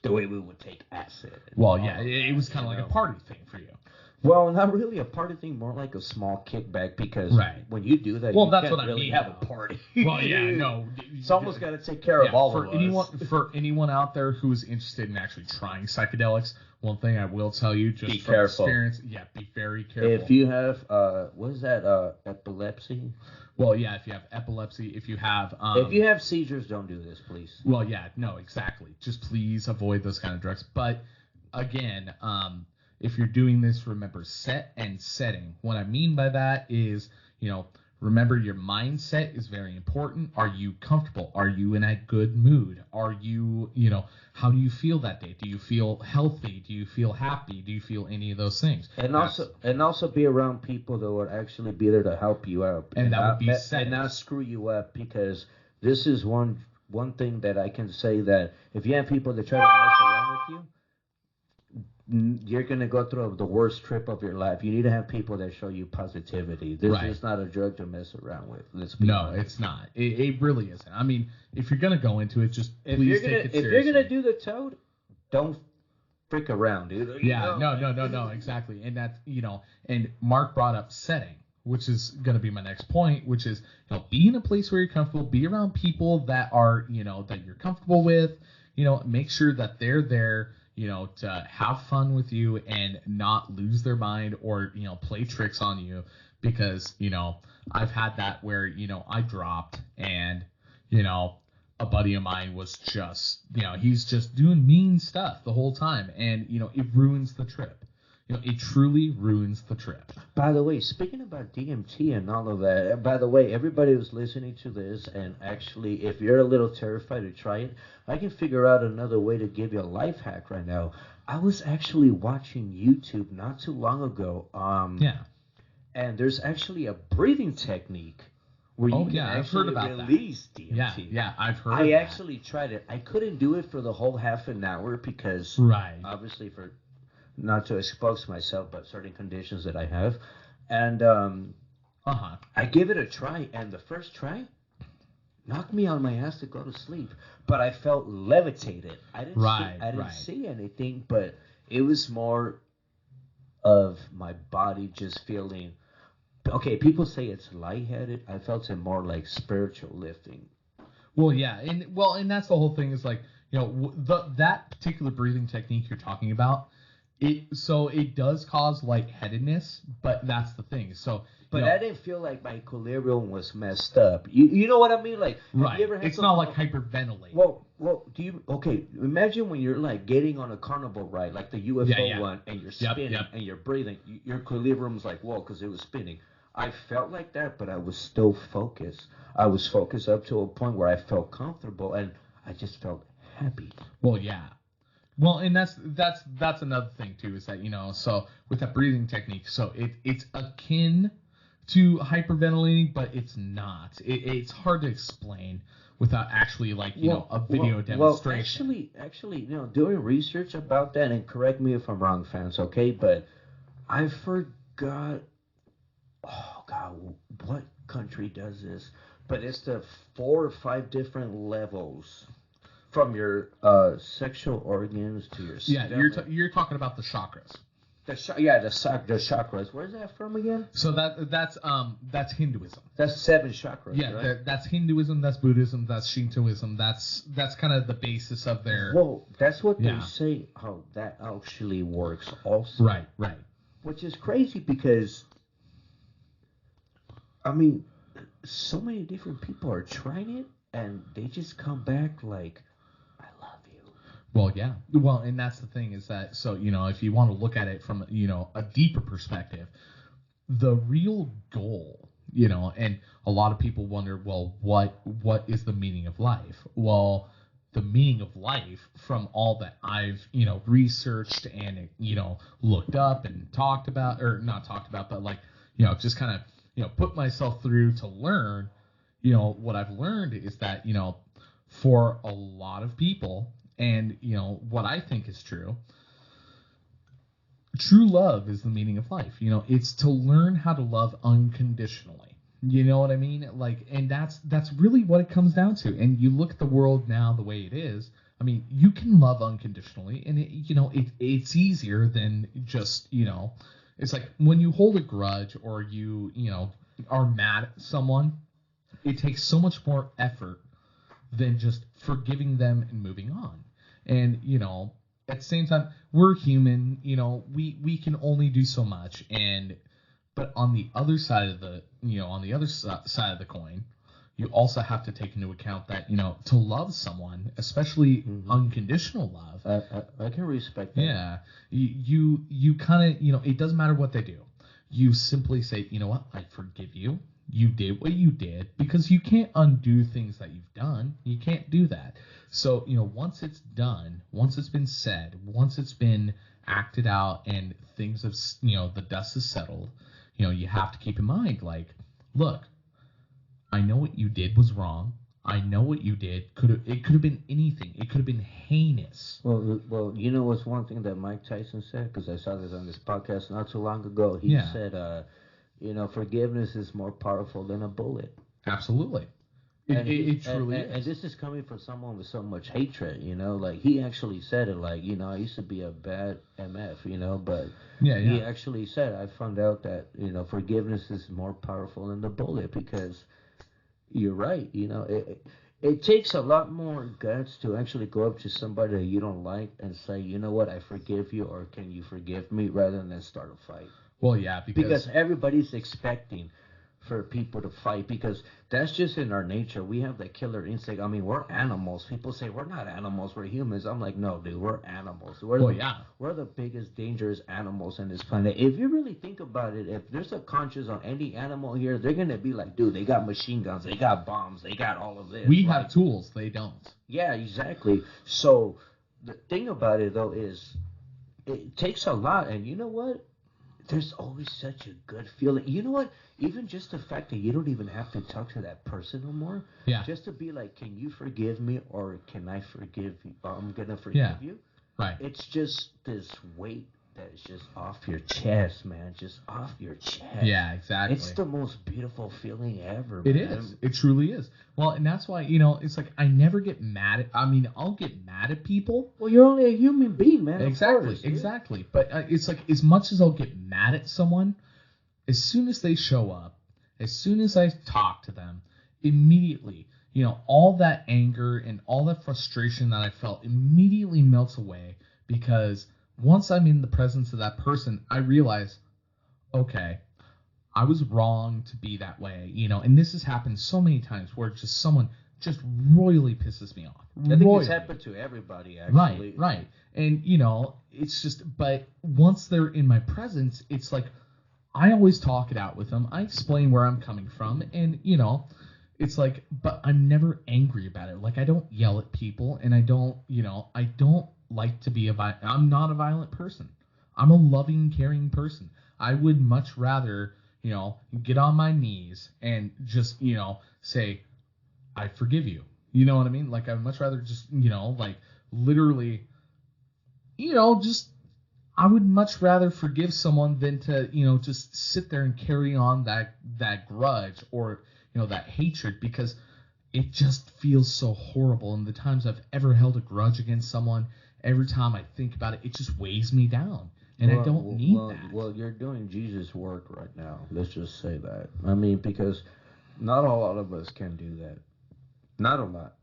the way we would take acid. and Well, all yeah, of it that, was kind of you like a know? party thing for you. Well, not really a party thing, more like a small kickback because Right. when you do that, Well, you that's can't what I really mean, have though. a party. Well, yeah, no. Someone's got to take care of all for of anyone us. for anyone out there who's interested in actually trying psychedelics, one thing I will tell you, just Be from careful. experience, be very careful. If you have, what is that, epilepsy? Well, yeah, if you have epilepsy, if you have Seizures, don't do this, please. well, yeah, no, exactly. Just please avoid those kind of drugs. But again, if you're doing this, remember set and setting. What I mean by that is, you know, remember your mindset is very important. Are you comfortable? Are you in a good mood? Are you, you know, how do you feel that day? Do you feel healthy? Do you feel happy? Do you feel any of those things? And also be around people that would actually be there to help you out. And that would be and setting. not screw you up, because this is one thing that I can say, that if you have people that try to mess around with you, you're going to go through the worst trip of your life. You need to have people that show you positivity. This Right. is not a drug to mess around with. Let's be No, honest. it's not. It really isn't. I mean, if you're gonna go into it, just please take it If seriously. you're going to do the toad, don't freak around, dude. You Yeah, know? no, exactly. And that's, you know, and Mark brought up setting, which is going to be my next point, which is, you know, be in a place where you're comfortable, be around people that are, you know, that you're comfortable with, you know, make sure that they're there, you know, to have fun with you and not lose their mind or, you know, play tricks on you, because, you know, I've had that where, you know, I dropped and, you know, a buddy of mine was just, you know, he's just doing mean stuff the whole time, and, you know, it ruins the trip. You know, it truly ruins the trip. By the way, speaking about DMT and all of that, by the way, everybody who's listening to this, and actually, if you're a little terrified to try it, I can figure out another way to give you a life hack right now. I was actually watching YouTube not too long ago, Yeah. and there's actually a breathing technique where you Oh, can yeah, I've actually heard about that. release DMT. Yeah, I've heard of I that. actually tried it. I couldn't do it for the whole half an hour because, Right. obviously, for not to expose myself, but certain conditions that I have. And Uh-huh. I gave it a try, and the first try knocked me on my ass to go to sleep. But I felt levitated. I didn't Right. see anything, but it was more of my body just feeling. Okay, people say it's lightheaded. I felt it more like spiritual lifting. Well, yeah, and that's the whole thing is like, you know, that particular breathing technique you're talking about, it does cause lightheadedness, but that's the thing. So, But you know, I didn't feel like my equilibrium was messed up. You know what I mean? Like, have right. you ever had It's not like something- hyperventilating. Well, imagine when you're like getting on a carnival ride, like the UFO Yeah. one, and you're Yep, spinning yep. and you're breathing. Your equilibrium's like, whoa, because it was spinning. I felt like that, but I was still focused. I was focused up to a point where I felt comfortable, and I just felt happy. Well, yeah. Well, and that's another thing too, is that, you know, so with that breathing technique, so it's akin to hyperventilating, but it's not. It's hard to explain without actually, like, you know, a video demonstration. Well, actually, you know, doing research about that, and correct me if I'm wrong, fans, okay? But I forgot. Oh God, what country does this? But it's the 4 or 5 different levels, from your sexual organs to your Yeah, stomach. you're talking about the chakras. The chakras. Where's that from again? So that's Hinduism. That's 7 chakras. Yeah, right? that's Hinduism, that's Buddhism, that's Shintoism. That's kind of the basis of their. Well, that's what Yeah. they say. How that actually works, also. Right. Which is crazy because, I mean, so many different people are trying it, and they just come back like, "I love you." Well, yeah. Well, and that's the thing is that, so, you know, if you want to look at it from, you know, a deeper perspective, the real goal, you know, and a lot of people wonder, well, what is the meaning of life? Well, the meaning of life from all that I've, researched and, looked up and talked about, or not talked about, but like, just kind of, put myself through to learn, what I've learned is that, for a lot of people, and, what I think is true love is the meaning of life. It's to learn how to love unconditionally. You know what I mean? Like, and that's really what it comes down to. And you look at the world now the way it is. I mean, you can love unconditionally, and it's easier than just, it's like when you hold a grudge or you are mad at someone, it takes so much more effort than just forgiving them and moving on. And at the same time, we're human. We can only do so much. But on the other side of side of the coin, you also have to take into account that to love someone, especially unconditional love. I can respect that. Yeah, you kind of it doesn't matter what they do. You simply say, you know what, I forgive you. You did what you did, because you can't undo things that you've done. You can't do that. So, once it's done, once it's been said, once it's been acted out and things have, the dust is settled, you have to keep in mind, like, look, I know what you did was wrong. I know what you did. It could have been anything. It could have been heinous. Well, what's one thing that Mike Tyson said? Because I saw this on this podcast not too long ago. He said, forgiveness is more powerful than a bullet. Absolutely. It truly is. And this is coming from someone with so much hatred, like he actually said it, like, I used to be a bad MF, but he actually said, I found out that, forgiveness is more powerful than the bullet, because you're right, it takes a lot more guts to actually go up to somebody that you don't like and say, you know what, I forgive you, or can you forgive me, rather than start a fight. Well, yeah, because everybody's expecting for people to fight, because that's just in our nature. We have that killer instinct. I mean, we're animals. People say we're not animals, we're humans. I'm like, no, dude, we're animals. We're the biggest dangerous animals on this planet. If you really think about it, if there's a conscience on any animal here, they're gonna be like, dude, they got machine guns, they got bombs, they got all of this. We have tools, they don't. Yeah, exactly. So the thing about it, though, is it takes a lot. And you know what? There's always such a good feeling. You know what? Even just the fact that you don't even have to talk to that person no more. Yeah. Just to be like, can you forgive me, or can I forgive you? Or I'm gonna forgive you. Right. It's just this weight that is just off your chest, man. Just off your chest. Yeah, exactly. It's the most beautiful feeling ever, man. It is. It truly is. Well, and that's why, it's like I never get mad at, I'll get mad at people. Well, you're only a human being, man. Exactly. But it's like, as much as I'll get mad at someone, as soon as they show up, as soon as I talk to them, immediately, all that anger and all that frustration that I felt immediately melts away, because once I'm in the presence of that person, I realize, okay, I was wrong to be that way, and this has happened so many times where just someone just royally pisses me off. I think it's happened to everybody, actually. Right. And, it's just, but once they're in my presence, it's like, I always talk it out with them. I explain where I'm coming from, and, it's like, but I'm never angry about it. Like, I don't yell at people, and I don't like to be I'm not a violent person. I'm a loving, caring person. I would much rather, get on my knees and just, say, I forgive you. You know what I mean? Like, I'd much rather just, like, literally, I would much rather forgive someone than to, just sit there and carry on that grudge or, that hatred, because it just feels so horrible. And the times I've ever held a grudge against someone, every time I think about it, it just weighs me down. And I don't need that. Well, you're doing Jesus' work right now. Let's just say that. I mean, because not a lot of us can do that. Not a lot.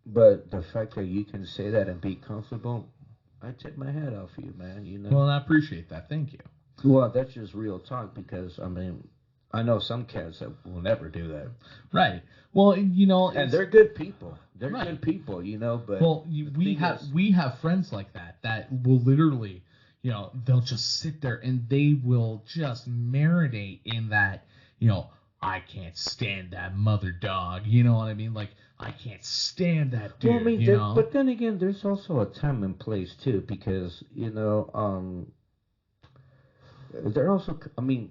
But the fact that you can say that and be comfortable, I take my hat off you, man. Well, I appreciate that. Thank you. Well, that's just real talk, because, I mean, I know some cats that will never do that. Right. Well, and they're good people. They're good people, but well, we have friends like that will literally, they'll just sit there and they will just marinate in that, I can't stand that mother dog. You know what I mean? Like, I can't stand that dude. Well, I mean, you know? but then again, there's also a time and place too, because they're also. I mean,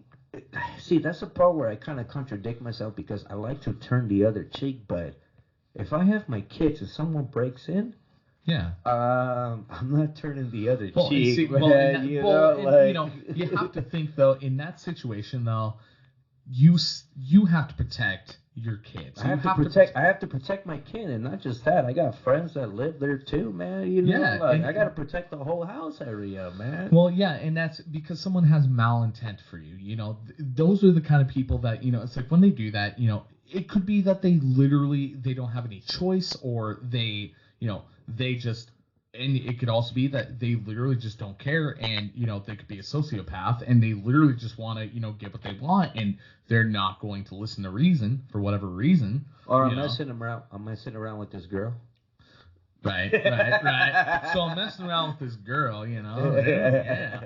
see, that's the part where I kind of contradict myself because I like to turn the other cheek, but if I have my kids and someone breaks in, Yeah. I'm not turning the other Well, and cheek, see, man. well, and that- you well, know, and, like you know, you have to think though in that situation though, you have to protect your kids. I have to protect my kid, and not just that. I got friends that live there too, man. You know, Yeah, like and- I got to protect the whole house area, man. Well, yeah, and that's because someone has malintent for you. You know, those are the kind of people that, you know, it's like when they do that, you know, it could be that they don't have any choice, or they, you know, they just, and it could also be that they literally just don't care, and, you know, they could be a sociopath, and they literally just want to, you know, get what they want, and they're not going to listen to reason for whatever reason. Or you I'm know? messing around with this girl. Right. So I'm messing around with this girl, you know. Yeah.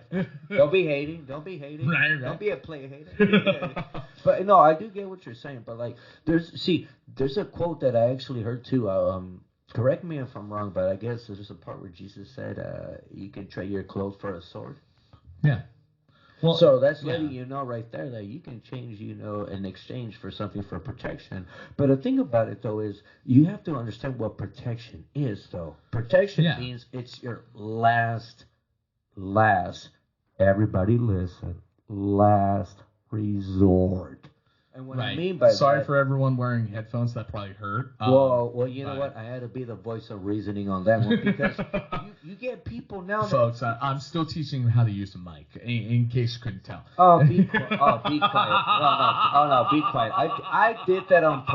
Don't be hating. Right. Don't be a play hater. But no, I do get what you're saying. But like, there's a quote that I actually heard too. Correct me if I'm wrong, but I guess there's a part where Jesus said, "You can trade your clothes for a sword." Yeah. Well, So that's yeah. letting you know right there that you can change, you know, in exchange for something for protection. But the thing about it, though, is you have to understand what protection is, though. Protection Yeah. means it's your last, everybody listen, last resort. And what I mean by Sorry that, for everyone wearing headphones. That probably hurt. well, you know but- what? I had to be the voice of reasoning on that one because you get people now that Folks, I'm still teaching you how to use a mic, in case you couldn't tell. Oh, be quiet. Be quiet. No, be quiet. I did that on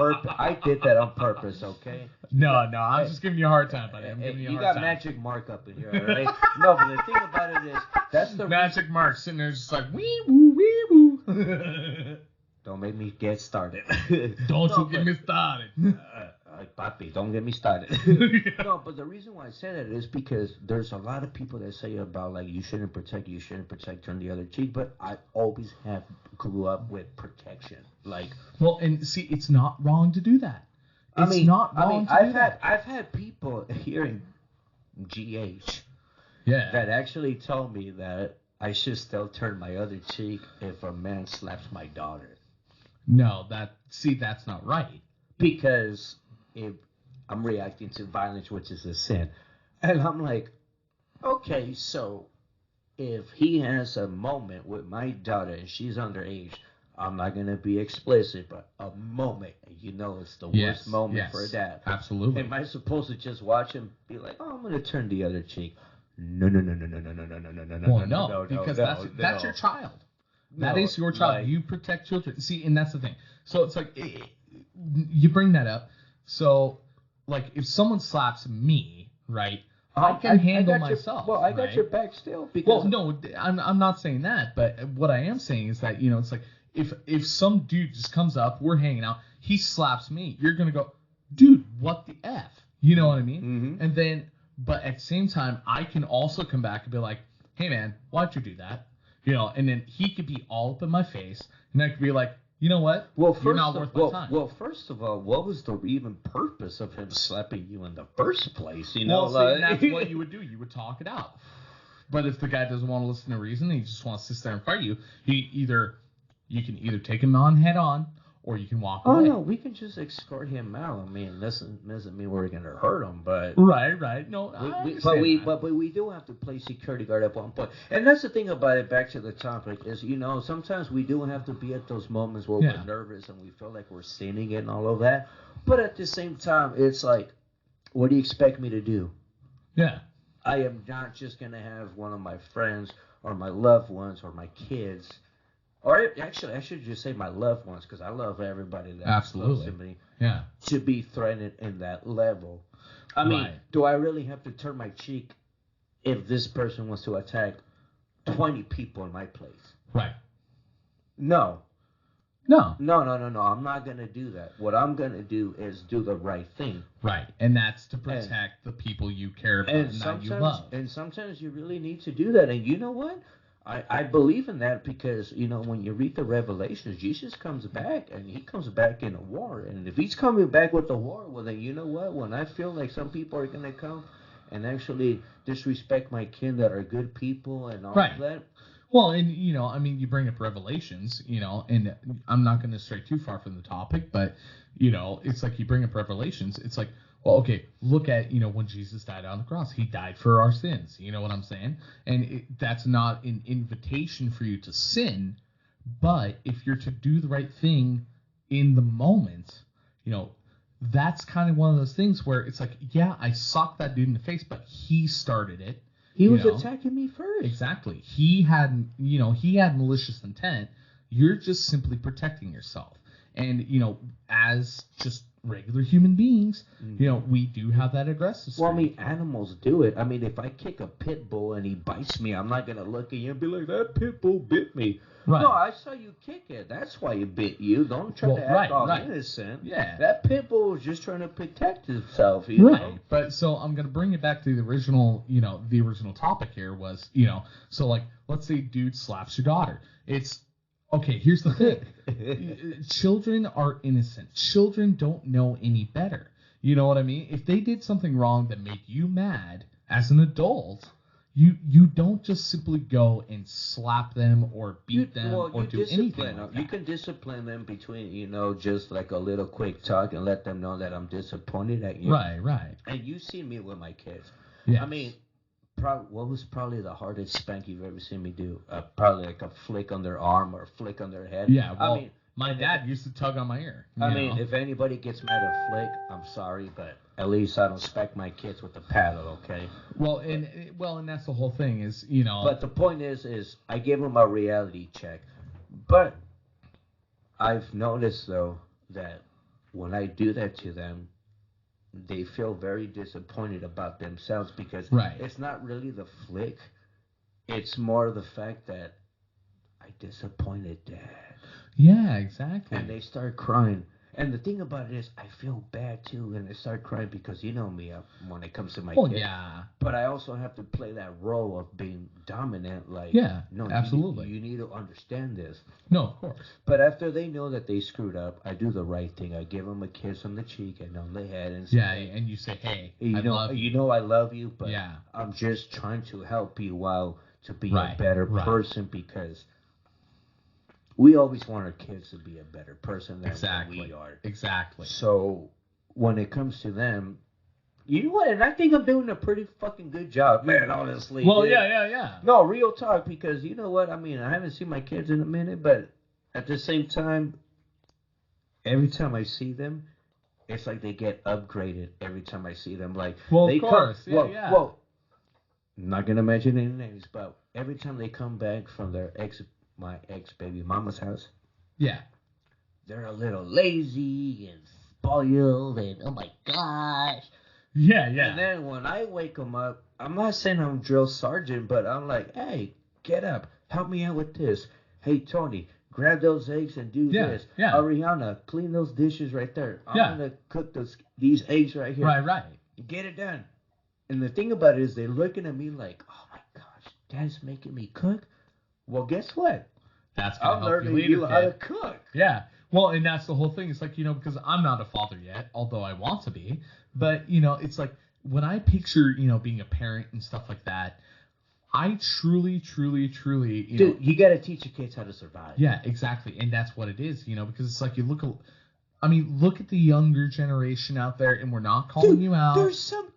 purpose. Okay. No, I'm just giving you a hard time, buddy. I'm giving you a You hard got time. magic mark up in here, all right? No, but the thing about it is that's the Magic Mark sitting there just like wee woo wee woo. Don't make me get started. Don't you get me started. Papi, don't get me started. No, but the reason why I say that is because there's a lot of people that say about like you shouldn't protect, turn the other cheek. But I always have grew up with protection. Like, Well, and see, it's not wrong to do that. It's not wrong to do that. I've had people here in GH Yeah. that actually told me that I should still turn my other cheek if a man slaps my daughter. No, that's not right. Because if I'm reacting to violence, which is a sin. And I'm like, okay, so if he has a moment with my daughter and she's underage, I'm not going to be explicit, but a moment, and you know it's the worst moment for a dad. Absolutely. Am I supposed to just watch him be like, oh, I'm going to turn the other cheek? No. Well, no, because that's your child. That is your child. Like, you protect children. See, and that's the thing. So it's like you bring that up. So, like, if someone slaps me, right, I can handle myself. I got right? your back still. Because Well, no, I'm not saying that. But what I am saying is that, you know, it's like if some dude just comes up, we're hanging out, he slaps me, you're gonna go, dude, what the f? You know what I mean? Mm-hmm. And then, but at the same time, I can also come back and be like, hey man, why'd you do that? You know, and then he could be all up in my face, and I could be like, you know what? You're not worth my time. Well, first of all, what was the even purpose of him slapping you in the first place? You know, Well, see, that's what you would do. You would talk it out. But if the guy doesn't want to listen to reason, he just wants to sit there and fight you. You can either take him on head on, or you can walk away. Oh no, we can just escort him out. I mean, doesn't mean we're gonna hurt him, but Right. No, but we do have to play security guard at one point. And that's the thing about it. Back to the topic is, you know, sometimes we do have to be at those moments where we're nervous and we feel like we're sinning and all of that. But at the same time, it's like, what do you expect me to do? Yeah. I am not just gonna have one of my friends or my loved ones or my kids. Or actually, I should just say my loved ones, because I love everybody that's close to me. Yeah. To be threatened in that level. I mean, do I really have to turn my cheek if this person wants to attack 20 people in my place? Right. No. No. I'm not going to do that. What I'm going to do is do the right thing. Right. And that's to protect the people you care about and that you love. And sometimes you really need to do that. And you know what? I believe in that because, when you read the Revelations, Jesus comes back and he comes back in a war. And if he's coming back with a war, well, then you know what? When I feel like some people are going to come and actually disrespect my kin that are good people and all Right. of that. Well, and you bring up Revelations, and I'm not going to stray too far from the topic, but it's like you bring up Revelations. It's like, well, okay, look at when Jesus died on the cross. He died for our sins. You know what I'm saying? And that's not an invitation for you to sin, but if you're to do the right thing in the moment, that's kind of one of those things where it's like, yeah, I socked that dude in the face, but he started it. He was attacking me first. Exactly. He had malicious intent. You're just simply protecting yourself. And, as just regular human beings, we do have that aggressive streak. Well, I mean, animals do it. I mean, if I kick a pit bull and he bites me, I'm not going to look at you and be like, that pit bull bit me. Right. No, I saw you kick it. That's why it bit you. Don't try to act all innocent. Yeah. That pit bull was just trying to protect himself, Right. know? But so I'm going to bring it back to the original topic here was, so like, let's say dude slaps your daughter. It's, okay, here's the thing. Children are innocent. Children don't know any better. You know what I mean? If they did something wrong that made you mad as an adult, you don't just simply go and slap them or beat them or do anything like that. You can discipline them between, just like a little quick talk and let them know that I'm disappointed at you. Right. And you see me with my kids. Yes. I mean, what was probably the hardest spank you've ever seen me do? Probably like a flick on their arm or a flick on their head. Yeah, well, my dad used to tug on my ear. I mean, if anybody gets mad at flick, I'm sorry, but at least I don't spank my kids with the paddle, okay? Well, and that's the whole thing is, But the point is I give them a reality check. But I've noticed, though, that when I do that to them, they feel very disappointed about themselves because it's not really the flick. It's more the fact that I disappointed Dad. Yeah, exactly. And they start crying. And the thing about it is, I feel bad too, and they start crying because you know me when it comes to my kids. Yeah. But I also have to play that role of being dominant. Like, no, absolutely. You need to understand this. No, of course. But after they know that they screwed up, I do the right thing. I give them a kiss on the cheek and on the head, and say, and you say, hey, I love you, but yeah. I'm just trying to help you to be a better person because we always want our kids to be a better person than we are. Exactly. So when it comes to them, you know what? And I think I'm doing a pretty fucking good job, man, honestly. Well, dude. Yeah. No, real talk, because you know what? I mean, I haven't seen my kids in a minute, but at the same time, every time I see them, it's like they get upgraded every time I see them. Like, of course. Well, I'm not going to mention any names, but every time they come back from my ex-baby mama's house. Yeah. They're a little lazy and spoiled and, oh my gosh. Yeah. And then when I wake them up, I'm not saying I'm drill sergeant, but I'm like, hey, get up. Help me out with this. Hey, Tony, grab those eggs and do this. Yeah. Ariana, clean those dishes right there. I'm going to cook these eggs right here. Right. Get it done. And the thing about it is they're looking at me like, oh my gosh, Dad's making me cook? Well, guess what? That's going to help you later, how to cook. Yeah. Well, and that's the whole thing. It's like, because I'm not a father yet, although I want to be. But, it's like when I picture, being a parent and stuff like that, I truly, Dude, you got to teach your kids how to survive. Yeah, exactly. And that's what it is, because it's like you look at the younger generation out there, and we're not calling you out.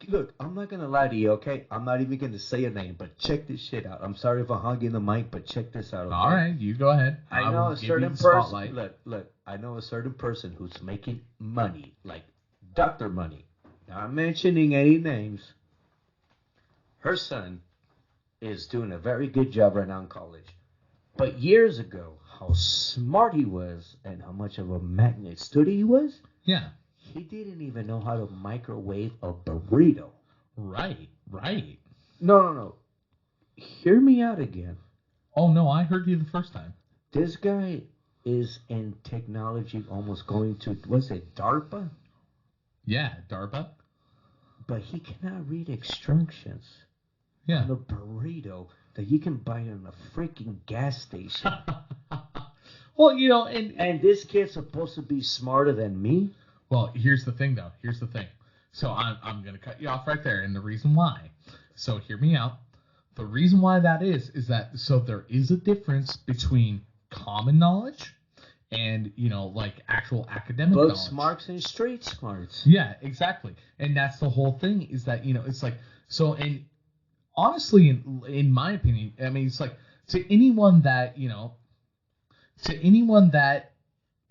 Look, I'm not going to lie to you, okay? I'm not even going to say a name, but check this shit out. I'm sorry if I hung in the mic, but check this out, okay? All right, you go ahead. I know a certain person. Look, I know a certain person who's making money, like doctor money. Not mentioning any names. Her son is doing a very good job right now in college. But years ago, how smart he was and how much of a magnet study he was. Yeah. He didn't even know how to microwave a burrito. Right. No. Hear me out again. Oh, no, I heard you the first time. This guy is in technology almost going to, what's it, DARPA? Yeah, DARPA. But he cannot read instructions. Yeah. On a burrito. that you can buy in a freaking gas station. Well, you know, and And this kid's supposed to be smarter than me? well, here's the thing, though. Here's the thing. So I'm gonna cut you off right there, and the reason why. So hear me out. The reason why that is that so there is a difference between common knowledge and like actual academic Book knowledge. smarts and street smarts. Yeah, exactly. And that's the whole thing is that it's like so. And honestly, in my opinion, I mean, it's like to anyone that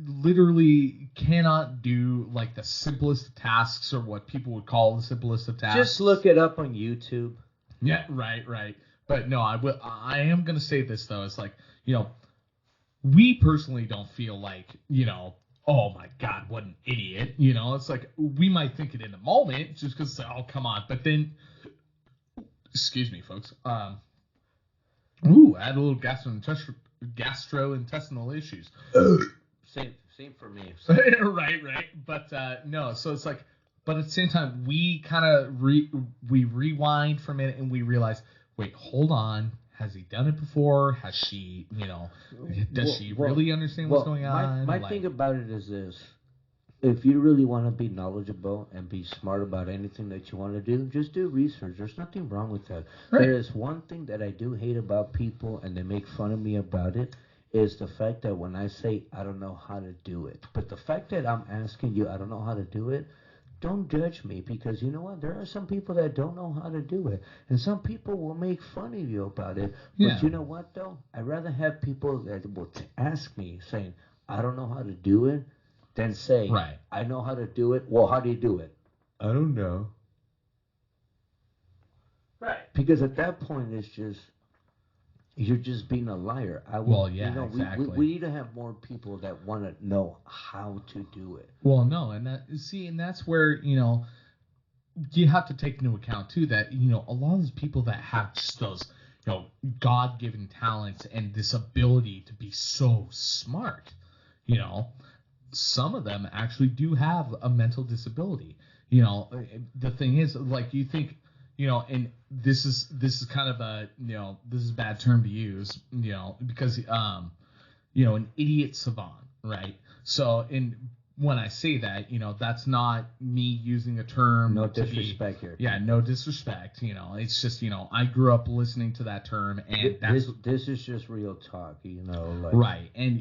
literally cannot do like the simplest of tasks or what people would call the simplest of tasks. Just look it up on YouTube. Yeah, right. But no, I am gonna say this though. It's like we personally don't feel like oh my God, what an idiot. It's like we might think it in the moment just because oh come on, but then excuse me, folks. Add a little gastrointestinal issues. Same for me. right. But no, so it's like, but at the same time, we kind of we rewind for a minute and we realize, wait, hold on. Has he done it before? Has she, does she really understand what's going on? My thing about it is this. If you really want to be knowledgeable and be smart about anything that you want to do, just do research. There's nothing wrong with that. Right. There is one thing that I do hate about people, and they make fun of me about it, is the fact that when I say I don't know how to do it. But the fact that I'm asking you I don't know how to do it, don't judge me, because you know what? There are some people that don't know how to do it. And some people will make fun of you about it. But Yeah. you know what, though? I'd rather have people that will ask me saying, I don't know how to do it, than say, Right. I know how to do it. Well, how do you do it? I don't know. Right. Because at that point, it's just, you're just being a liar. Exactly. We need to have more people that want to know how to do it. Well, no, and that's where you have to take into account too that a lot of those people that have just those God-given talents and this ability to be so smart, some of them actually do have a mental disability. The thing is, like, you think, and this is kind of a this is a bad term to use, because an idiot savant, right? So when I say that, that's not me using a term. No disrespect here. Yeah, no disrespect. It's just I grew up listening to that term, and this is just real talk. Like, right. And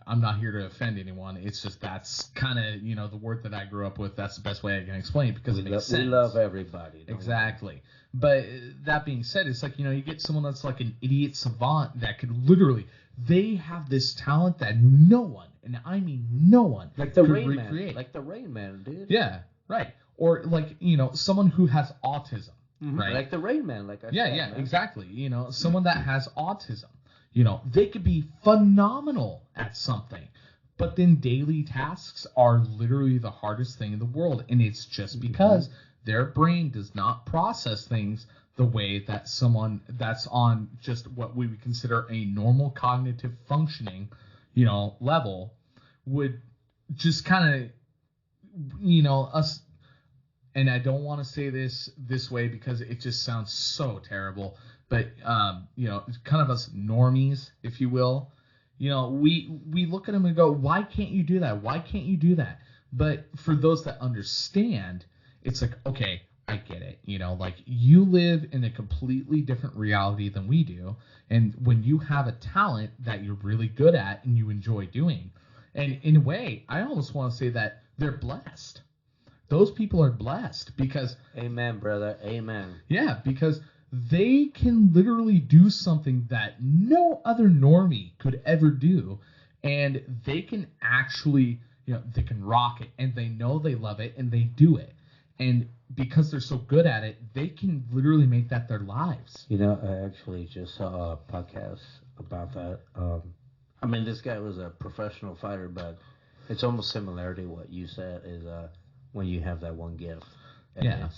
I'm not here to offend anyone. It's just that's kind of the word that I grew up with. That's the best way I can explain it, because it makes sense. We love everybody. Exactly. But that being said, it's like you get someone that's like an idiot savant that could literally, they have this talent that no one, and I mean no one, like the could Rain recreate. Man, like the Rain Man, dude. Yeah, right. Or like someone who has autism, right? Like the Rain Man, like I said. Yeah, man. exactly. Someone that has autism, they could be phenomenal at something, but then daily tasks are literally the hardest thing in the world, and it's just because their brain does not process things the way that someone that's on just what we would consider a normal cognitive functioning, level would just kind of, us. And I don't want to say this way because it just sounds so terrible, but kind of us normies, if you will, we look at them and go, why can't you do that? Why can't you do that? But for those that understand, it's like, okay, I get it. Like, you live in a completely different reality than we do. And when you have a talent that you're really good at and you enjoy doing, and in a way, I almost want to say that they're blessed. Those people are blessed because... Amen, brother. Amen. Yeah, because they can literally do something that no other normie could ever do. And they can actually, they can rock it. And they know they love it and they do it. And because they're so good at it, they can literally make that their lives. I actually just saw a podcast about that. This guy was a professional fighter, but it's almost similarity what you said is when you have that one gift. And Yeah.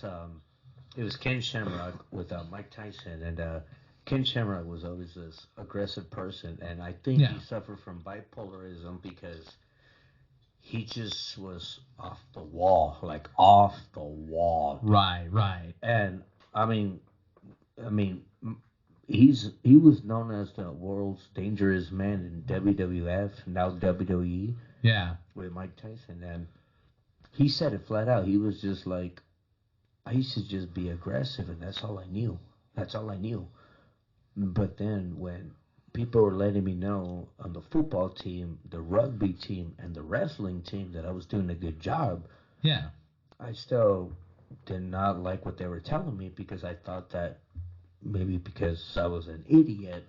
It was Ken Shamrock with Mike Tyson, and Ken Shamrock was always this aggressive person, and I think he suffered from bipolarism because he just was off the wall. Right. And I mean, he was known as the world's dangerous man in WWF, now WWE, Yeah. with Mike Tyson, and he said it flat out. He was just like, I used to just be aggressive, and that's all I knew. That's all I knew. But then when people were letting me know on the football team, the rugby team, and the wrestling team that I was doing a good job, Yeah. I still did not like what they were telling me because I thought that maybe because I was an idiot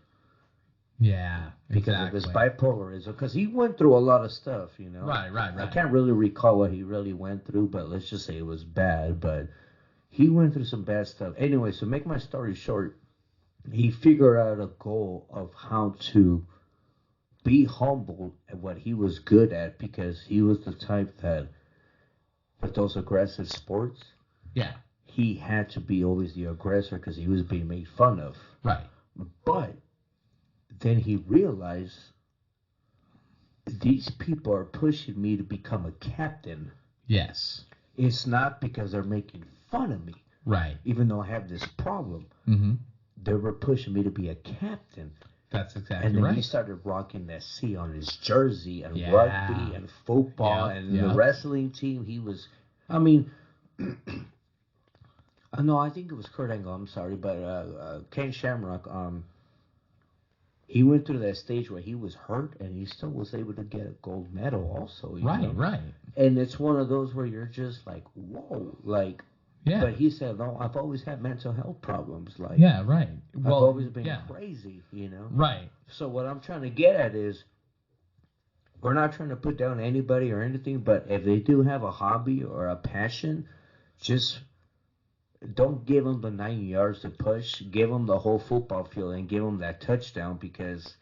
Yeah. because of Exactly. his bipolarism. Because he went through a lot of stuff, you know. Right. I can't really recall what he really went through, but let's just say it was bad. But he went through some bad stuff. Anyway, so make my story short, he figured out a goal of how to be humble at what he was good at because he was the type that, with those aggressive sports, Yeah. he had to be always the aggressor because he was being made fun of. Right. But then he realized these people are pushing me to become a captain. Yes. It's not because they're making fun of me, Right. even though I have this problem. Mm-hmm. They were pushing me to be a captain. That's exactly And then right. he started rocking that C on his jersey and Yeah. rugby and football Yep, and yep. the wrestling team. He was, I mean, no, I think it was Kurt Angle. I'm sorry, but Ken Shamrock. He went through that stage where he was hurt and he still was able to get a gold medal. Also, you know? Right. And it's one of those where you're just like, whoa, like. Yeah. But he said, no, I've always had mental health problems. Like, Yeah. Right. I've Well, always been yeah. crazy, you know. Right. So what I'm trying to get at is, we're not trying to put down anybody or anything, but if they do have a hobby or a passion, just don't give them the 9 yards to push. Give them the whole football field and give them that touchdown because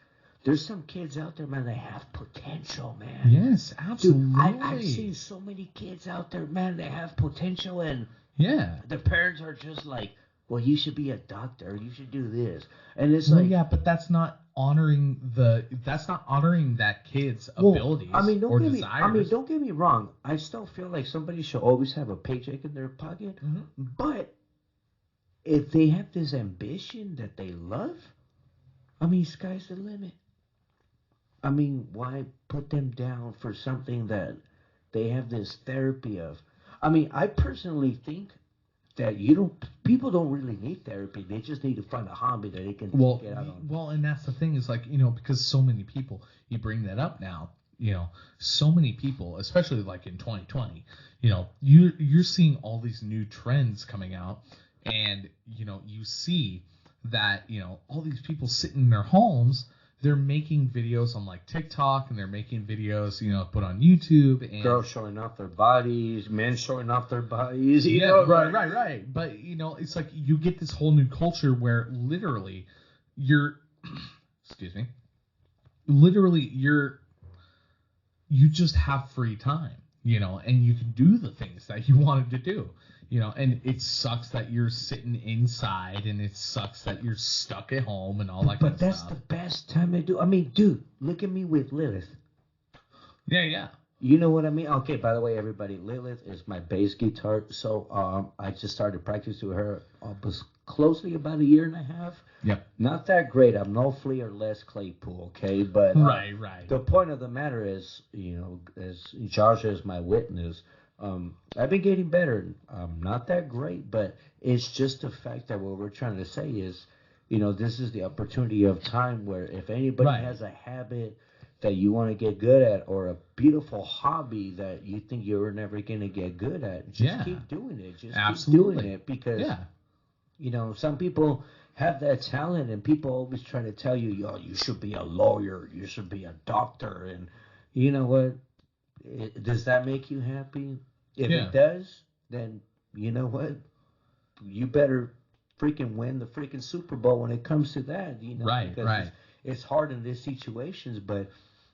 there's some kids out there, man, that have potential, man. Yes. Dude, Absolutely. I've seen so many kids out there, man, that have potential, and Yeah. the parents are just like, well, you should be a doctor. You should do this. And it's Well, like, yeah, but that's not honoring that kid's abilities or desires. don't get me wrong. I still feel like somebody should always have a paycheck in their pocket. Mhm. But if they have this ambition that they love, I mean, sky's the limit. I mean, why put them down for something that they have this therapy of? I mean, I personally think that people don't really need therapy. They just need to find a hobby that they can Well, get out on. well, and that's the thing is like, because so many people, you bring that up now, so many people, especially like in 2020, you're seeing all these new trends coming out, and you see that all these people sitting in their homes, they're making videos on like TikTok, and they're making videos put on YouTube, and Girls showing off their bodies, men showing off their bodies. You yeah, know, right. But it's like you get this whole new culture where literally you're, excuse me, literally you just have free time, and you can do the things that you wanted to do, and it sucks that you're sitting inside, and it sucks that you're stuck at home and all that. But kind of that's stuff. the best time to do. I mean, dude, look at me with Lilith. Yeah. You know what I mean? Okay, by the way, everybody, Lilith is my bass guitar. So I just started practicing with her closely about a year and a half. Yep. Not that great. I'm no Flea or Les Claypool, okay? But Right. the point of the matter is, as Josh is my witness, I've been getting better. Not that great, but it's just the fact that what we're trying to say is, this is the opportunity of time where if anybody Right. has a habit that you want to get good at or a beautiful hobby that you think you're never going to get good at, just keep doing it. Just Absolutely. keep doing it because, Yeah. some people have that talent and people always try to tell you, yo, you should be a lawyer, you should be a doctor. And you know what? Does that make you happy? If Yeah. it does, then you know what? You better freaking win the freaking Super Bowl when it comes to that. Right, because right. It's hard in these situations, but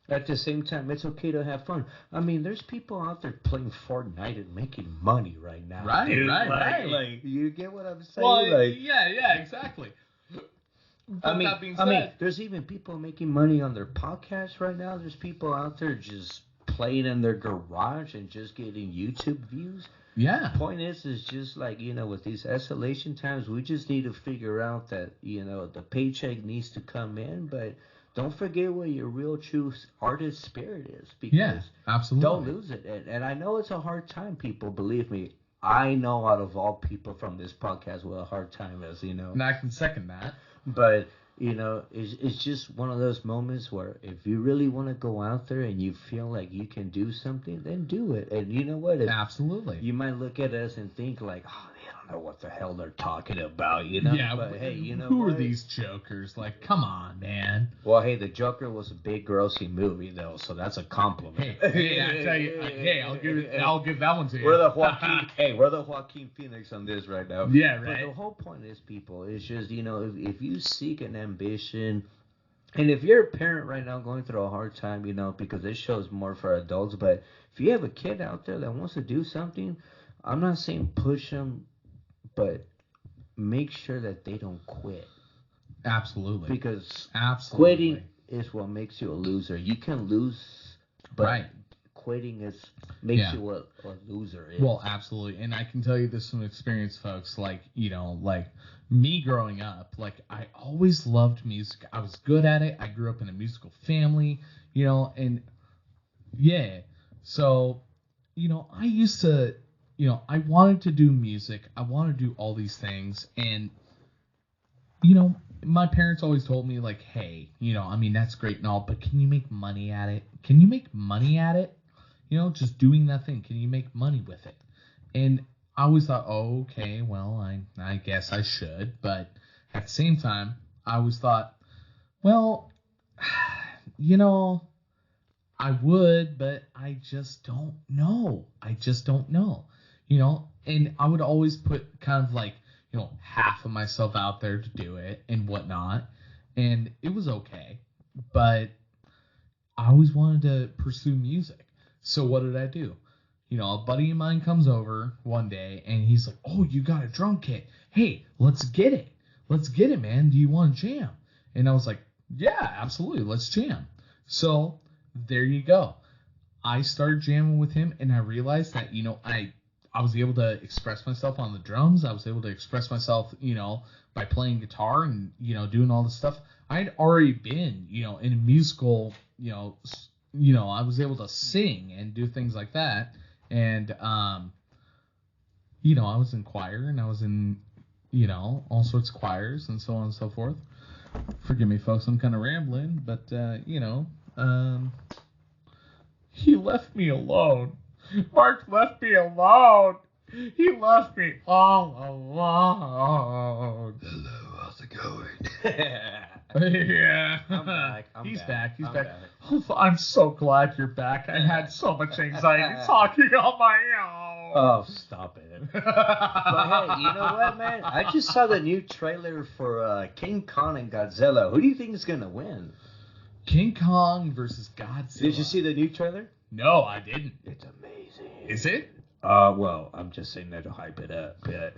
at the same time, it's okay to have fun. I mean, there's people out there playing Fortnite and making money right now. Right, dude. right. Like, you get what I'm saying? Well, like, yeah, exactly. But that being said, there's even people making money on their podcasts right now. There's people out there just playing in their garage and just getting YouTube views. Yeah. Point is just like, with these isolation times, we just need to figure out that, the paycheck needs to come in, but don't forget where your real true artist spirit is, Yeah, because absolutely. don't lose it. And I know it's a hard time, people, believe me. I know out of all people from this podcast what a hard time is, And I can second that. but it's just one of those moments where if you really want to go out there and you feel like you can do something, then do it. And you know what? Absolutely. You might look at us and think like, oh, they don't know what the hell they're talking about, Yeah, But hey, you know who what? are these jokers? Like, come on, man. Well, hey, the Joker was a big grossing movie though, so that's a compliment. Hey, I tell you, I'll give that one to you. We're the Joaquin Phoenix on this right now. Yeah, But right. the whole point is, people, is just, if you seek an ambition, and if you're a parent right now going through a hard time, because this show is more for adults, but if you have a kid out there that wants to do something, I'm not saying push them, but make sure that they don't quit. Absolutely. Because Absolutely. quitting is what makes you a loser. You can lose, but Right. quitting makes Yeah. you a loser. Well, absolutely. And I can tell you this from experience, folks. Like, like me growing up, like I always loved music. I was good at it. I grew up in a musical family, and yeah. So, I used to, I wanted to do music. I wanted to do all these things. And, my parents always told me, like, hey, that's great and all, but can you make money at it? Can you make money at it? Just doing that thing. Can you make money with it? And I always thought, oh, okay, well, I guess I should. But at the same time, I always thought, well, I would, but I just don't know. And I would always put kind of like, half of myself out there to do it and whatnot. And it was okay. But I always wanted to pursue music. So what did I do? A buddy of mine comes over one day and he's like, oh, you got a drum kit. Hey, let's get it. Let's get it, man. Do you want to jam? And I was like, yeah, absolutely. Let's jam. So there you go. I started jamming with him and I realized that, I was able to express myself on the drums. I was able to express myself, by playing guitar and, doing all this stuff. I had already been, in a musical, I was able to sing and do things like that. And, I was in choir and I was in, all sorts of choirs and so on and so forth. Forgive me, folks, I'm kind of rambling, but, he left me alone. Mark left me alone. He left me all alone. Hello, how's it going? Yeah. He's back. Oh, I'm so glad you're back. I had so much anxiety talking on my own. Oh, stop it. But hey, you know what, man? I just saw the new trailer for King Kong and Godzilla. Who do you think is going to win? King Kong versus Godzilla. Did you see the new trailer? No, I didn't. It's amazing. Is it? Well, I'm just saying that to hype it up. But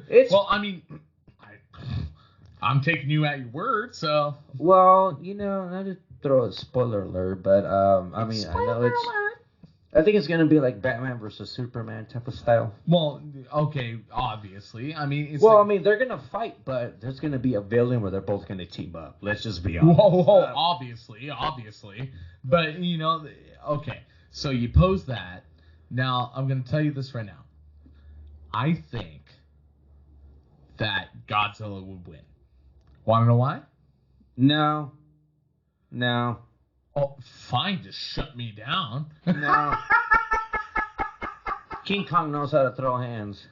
it's well, I'm taking you at your word, so. Well, not to throw a spoiler alert, but I know I think it's gonna be like Batman versus Superman type of style. Well, okay, obviously. They're gonna fight, but there's gonna be a villain where they're both gonna team up. Let's just be honest. Whoa, obviously. But okay. So you pose that. Now I'm gonna tell you this right now. I think that Godzilla would win. Want to know why? No. Oh, fine, just shut me down. No. King Kong knows how to throw hands.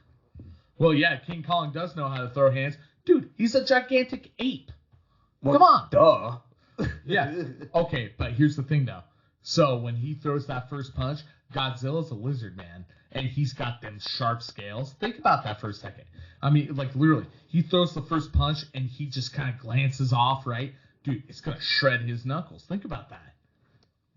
Well, yeah, King Kong does know how to throw hands. Dude, he's a gigantic ape. Well, come on. Duh. Yeah. Okay, but here's the thing, though. So when he throws that first punch, Godzilla's a lizard man, and he's got them sharp scales. Think about that for a second. Literally, he throws the first punch, and he just kind of glances off, right? Dude, it's going to shred his knuckles. Think about that.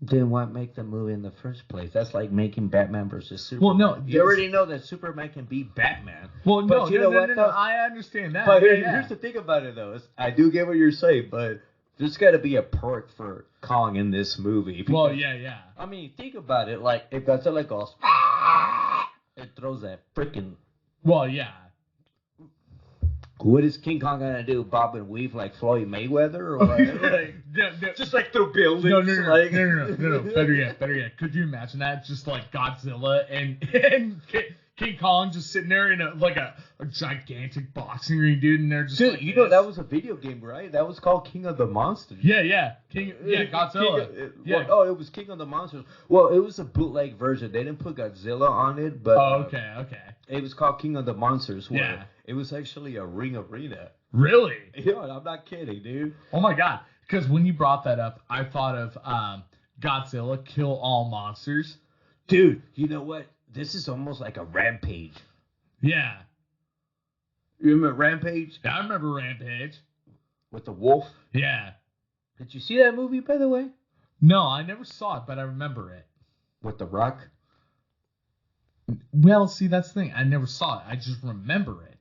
Then why make the movie in the first place? That's like making Batman versus Superman. Well, no. You already know that Superman can beat Batman. Well, but no, I understand that. But here's the thing about it, though. I do get what you're saying, but there's got to be a perk for Kong in this movie. Well, yeah. Think about it. Like, if Godzilla goes, It throws that freaking. Well, yeah. What is King Kong gonna do? Bob and weave like Floyd Mayweather or what? Like, just like through buildings. No. Better yet. Could you imagine that? Just like Godzilla and King Kong just sitting there in a gigantic boxing ring, dude, and they're just Dude, like you know this. that was a video game, right? That was called King of the Monsters. Yeah. Godzilla. It was King of the Monsters. Well, it was a bootleg version. They didn't put Godzilla on it, but Okay. it was called King of the Monsters. Where Yeah. it was actually a ring arena. Really? Yeah, I'm not kidding, dude. Oh my god. Because when you brought that up, I thought of Godzilla Kill All Monsters. Dude, you know what? This is almost like a Rampage. Yeah. You remember Rampage I remember Rampage. with the wolf? Yeah. Did you see that movie, by the way? No, I never saw it, but I remember it. With the Rock? Well, see, that's the thing. I never saw it. I just remember it.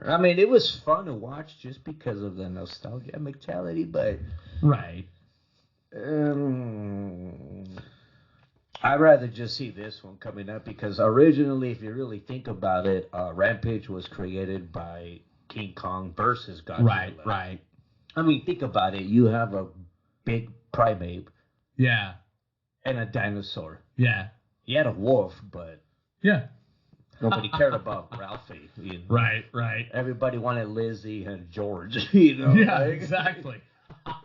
I mean, it was fun to watch just because of the nostalgia mentality, but Right. I'd rather just see this one coming up because originally, if you really think about it, Rampage was created by King Kong versus Godzilla. Right. I mean, think about it. You have a big primate Yeah. and a dinosaur. Yeah. You had a wolf, but Yeah. nobody cared about Ralphie. You know? Right. Everybody wanted Lizzie and George. You know. Yeah, like, exactly.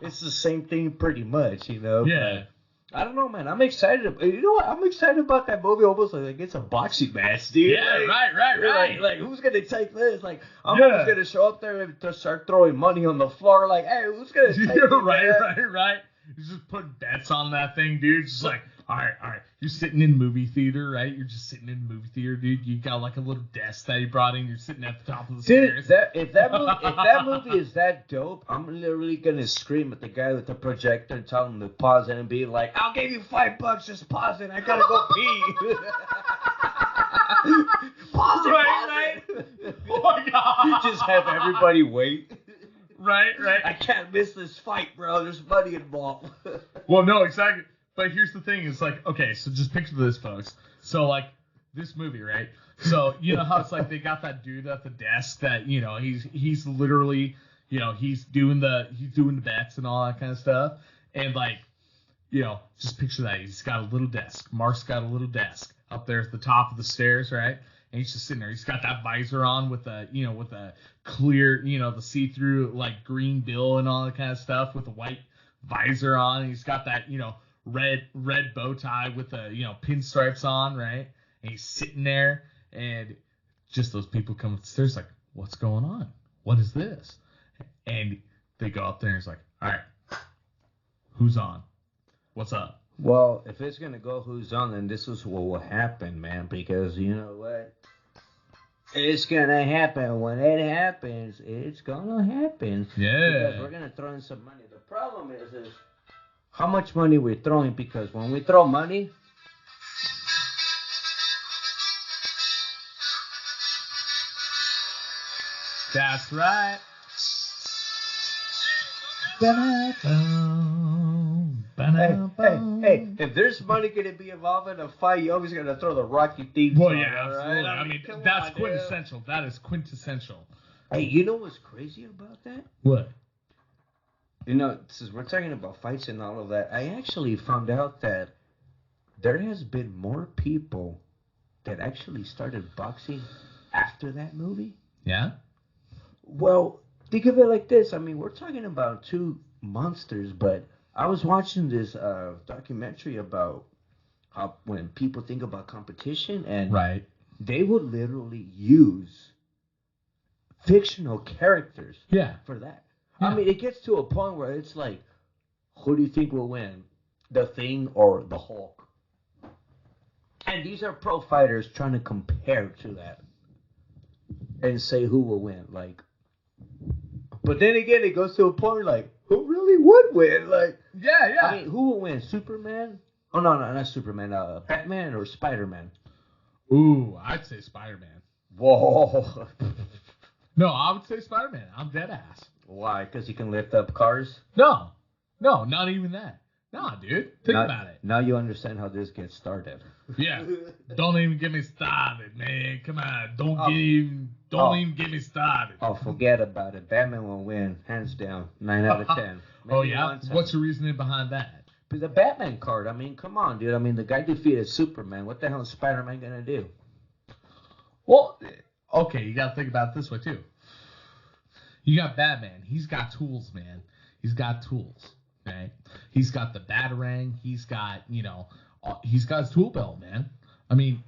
It's the same thing pretty much, you know. Yeah. But I don't know, man. I'm excited. You know what? I'm excited about that movie almost like it's a boxing match, dude. Yeah, Like, right. Like, who's going to take this? Like, I'm Yeah. almost going to show up there and just start throwing money on the floor. Like, hey, who's going to take it? Right. You just put bets on that thing, dude. Just like, all right. You're sitting in movie theater, right? You're just sitting in movie theater, dude. You got like a little desk that you brought in. You're sitting at the top of the Dude, stairs. if that movie is that dope, I'm literally gonna scream at the guy with the projector and tell him to pause it and be like, "I'll give you $5, just pause it. I gotta go pee." Pause it, Right. Oh my You god. just have everybody wait. Right. I can't miss this fight, bro. There's money involved. Well, no, exactly. But here's the thing: it's like, okay, so just picture this, folks. So like this movie, right? So you know how it's like they got that dude at the desk that he's literally he's doing the bets and all that kind of stuff, and like just picture that he's got a little desk. Mark's got a little desk up there at the top of the stairs, right? And he's just sitting there. He's got that visor on with a clear, the see-through like green bill and all that kind of stuff with a white visor on. He's got that red bow tie with the pinstripes on, right? And he's sitting there, and just those people come upstairs like, what's going on? What is this? And they go up there and it's like, all right, who's on? What's up? Well, if it's gonna go who's on, then this is what will happen, man. Because you know what? It's gonna happen. When it happens, it's gonna happen. Yeah. Because we're gonna throw in some money. The problem is how much money we're throwing. Because when we throw money, That's right. hey, if there's money gonna be involved in a fight, you're always gonna throw the Rocky theme Well, song, yeah, all right? absolutely. I mean, come that's on, quintessential. That is quintessential. Dude. Hey, you know what's crazy about that? What? You know, since we're talking about fights and all of that, I actually found out that there has been more people that actually started boxing after that movie. Yeah? Well, think of it like this. I mean, we're talking about two monsters, but I was watching this documentary about how when people think about competition, and Right. they would literally use fictional characters Yeah. for that. Yeah. I mean, it gets to a point where it's like, who do you think will win, the Thing or the Hulk? And these are pro fighters trying to compare to that and say who will win. Like, but then again, it goes to a point like, who really would win? Like, Yeah. I mean, who will win, Superman? Oh no, not Superman. Batman or Spider-Man? Ooh, I'd say Spider-Man. Whoa. No, I would say Spider-Man. I'm dead ass. Why? Because he can lift up cars. No, not even that. Nah, dude. Think about it. Now you understand how this gets started. Yeah. Don't even get me started, man. Come on. Don't even get me started. Oh, forget about it. Batman will win, hands down, 9 out of 10. Oh, Maybe yeah? one time. What's your reasoning behind that? The Batman card. I mean, come on, dude. I mean, the guy defeated Superman. What the hell is Spider-Man gonna do? Well, okay, you got to think about it this way, too. You got Batman. He's got tools, man. He's got tools, okay? He's got the Batarang. He's got, he's got his tool belt, man. I mean,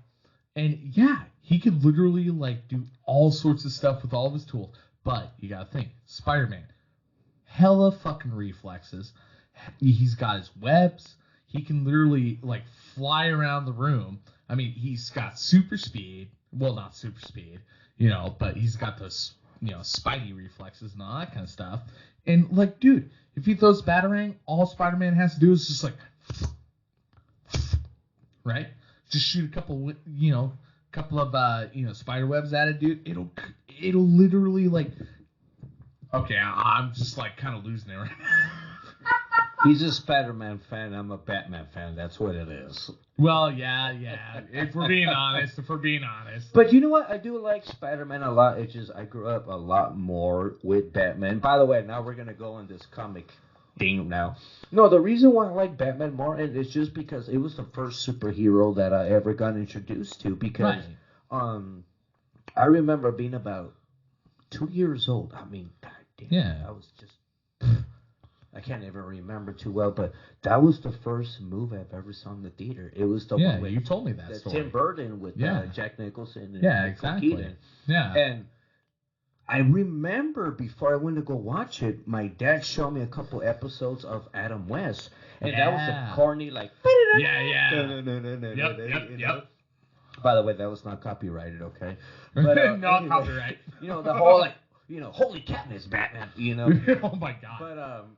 and yeah, he could literally, like, do all sorts of stuff with all of his tools. But you got to think, Spider-Man, hella fucking reflexes. He's got his webs. He can literally, like, fly around the room. I mean, he's got super speed. Well, not super speed, but he's got those, spidey reflexes and all that kind of stuff. And, like, dude, if he throws Batarang, all Spider-Man has to do is just, like, right? Just shoot a couple of spider webs at it, dude. It'll literally, like, okay, I'm just, like, kind of losing it right now. He's a Spider-Man fan. I'm a Batman fan. That's what it is. Well, yeah. If we're being honest. But you know what? I do like Spider-Man a lot. It's just I grew up a lot more with Batman. By the way, now we're going to go on this comic thing now. No, the reason why I like Batman more is just because it was the first superhero that I ever got introduced to. Because I remember being about 2 years old. I mean, goddamn, I was just... I can't even remember too well, but that was the first movie I've ever saw in the theater. It was the one with you told me that story. Tim Burton with Jack Nicholson and exactly. Keaton. Yeah. And I remember before I went to go watch it, my dad showed me a couple episodes of Adam West, and that was a corny like Yep. By the way, that was not copyrighted, okay? But, not copyright. The whole holy Katniss, Batman, Oh my god. But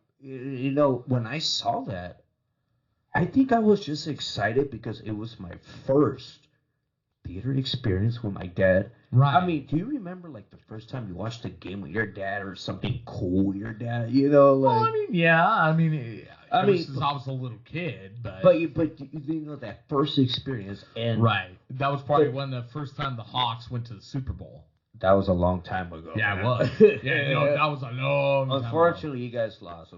when I saw that, I think I was just excited because it was my first theater experience with my dad. Right. I mean, do you remember like the first time you watched a game with your dad or something cool with your dad? Like. Well, I mean, yeah. I mean, since I was a little kid, but that first experience and right. That was probably when the first time the Hawks went to the Super Bowl. That was a long time ago. Yeah, it was. That was a long time Unfortunately, you guys lost,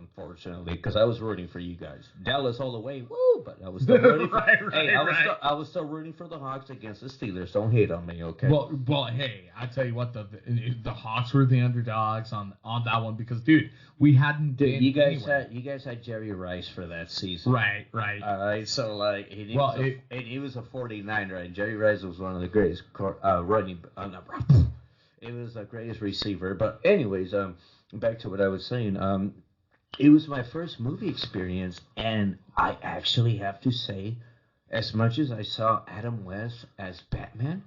because I was rooting for you guys. Dallas all the way, woo, but I was still rooting for I was still rooting for the Hawks against the Steelers. Don't hate on me, okay? Well, hey, I tell you what, the Hawks were the underdogs on that one because, dude, we hadn't been you guys anywhere. had Jerry Rice for that season. Right. All right, so like he was a 49er, and Jerry Rice was one of the greatest running it was the greatest receiver. But anyways, back to what I was saying. It was my first movie experience, and I actually have to say, as much as I saw Adam West as Batman,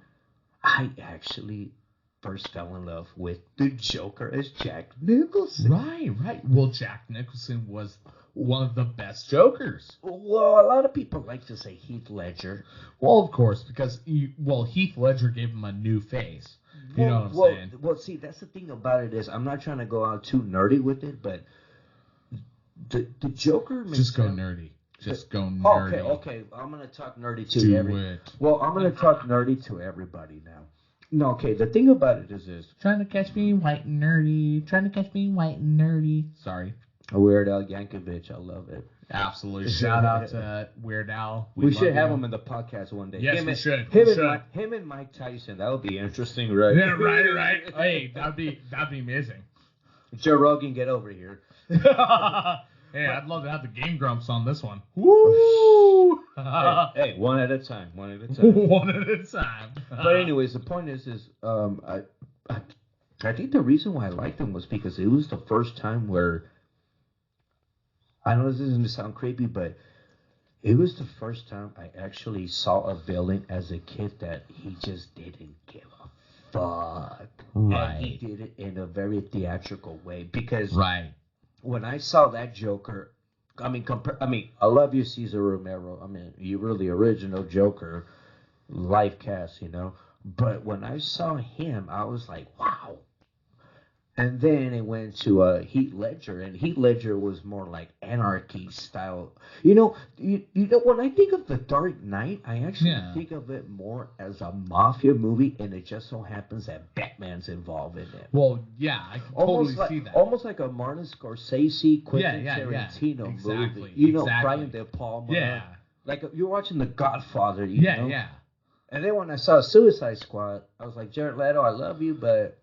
I actually first fell in love with the Joker as Jack Nicholson. Right. Well, Jack Nicholson was one of the best Jokers. Well, a lot of people like to say Heath Ledger. Well, of course, because Heath Ledger gave him a new face. You know what I'm saying? Well, see, that's the thing about it is I'm not trying to go out too nerdy with it, but the Joker makes just go nerdy. Just go nerdy. Okay. I'm gonna talk nerdy to I'm gonna talk nerdy to everybody now. No, okay. The thing about it is this: trying to catch me white and nerdy. Sorry. Weird Al Yankovic, I love it. Absolutely. Shout out to Weird Al. We should have him in the podcast one day. Yes, we should. Him and Mike Tyson. That would be interesting, right? Yeah, right. Hey, that'd be amazing. Joe Rogan, get over here. Hey, I'd love to have the Game Grumps on this one. Woo! hey, one at a time. One at a time. But anyways, the point is I think the reason why I liked him was because it was the first time where, I know this is going to sound creepy, but it was the first time I actually saw a villain as a kid that he just didn't give a fuck. Right. And he did it in a very theatrical way because when I saw that Joker, I I love you, Cesar Romero. I mean, you were the original Joker, live cast, But when I saw him, I was like, wow. And then it went to Heath Ledger, and Heath Ledger was more like anarchy style. You know, when I think of The Dark Knight, I actually Yeah. think of it more as a mafia movie, and it just so happens that Batman's involved in it. Well, yeah, I can totally see that. Almost like a Martin Scorsese, Quentin Yeah, Tarantino exactly, movie. You know, exactly. Brian De Palma. Yeah. Like you're watching The Godfather, Yeah, know? yeah. And then when I saw Suicide Squad, I was like, Jared Leto, I love you, but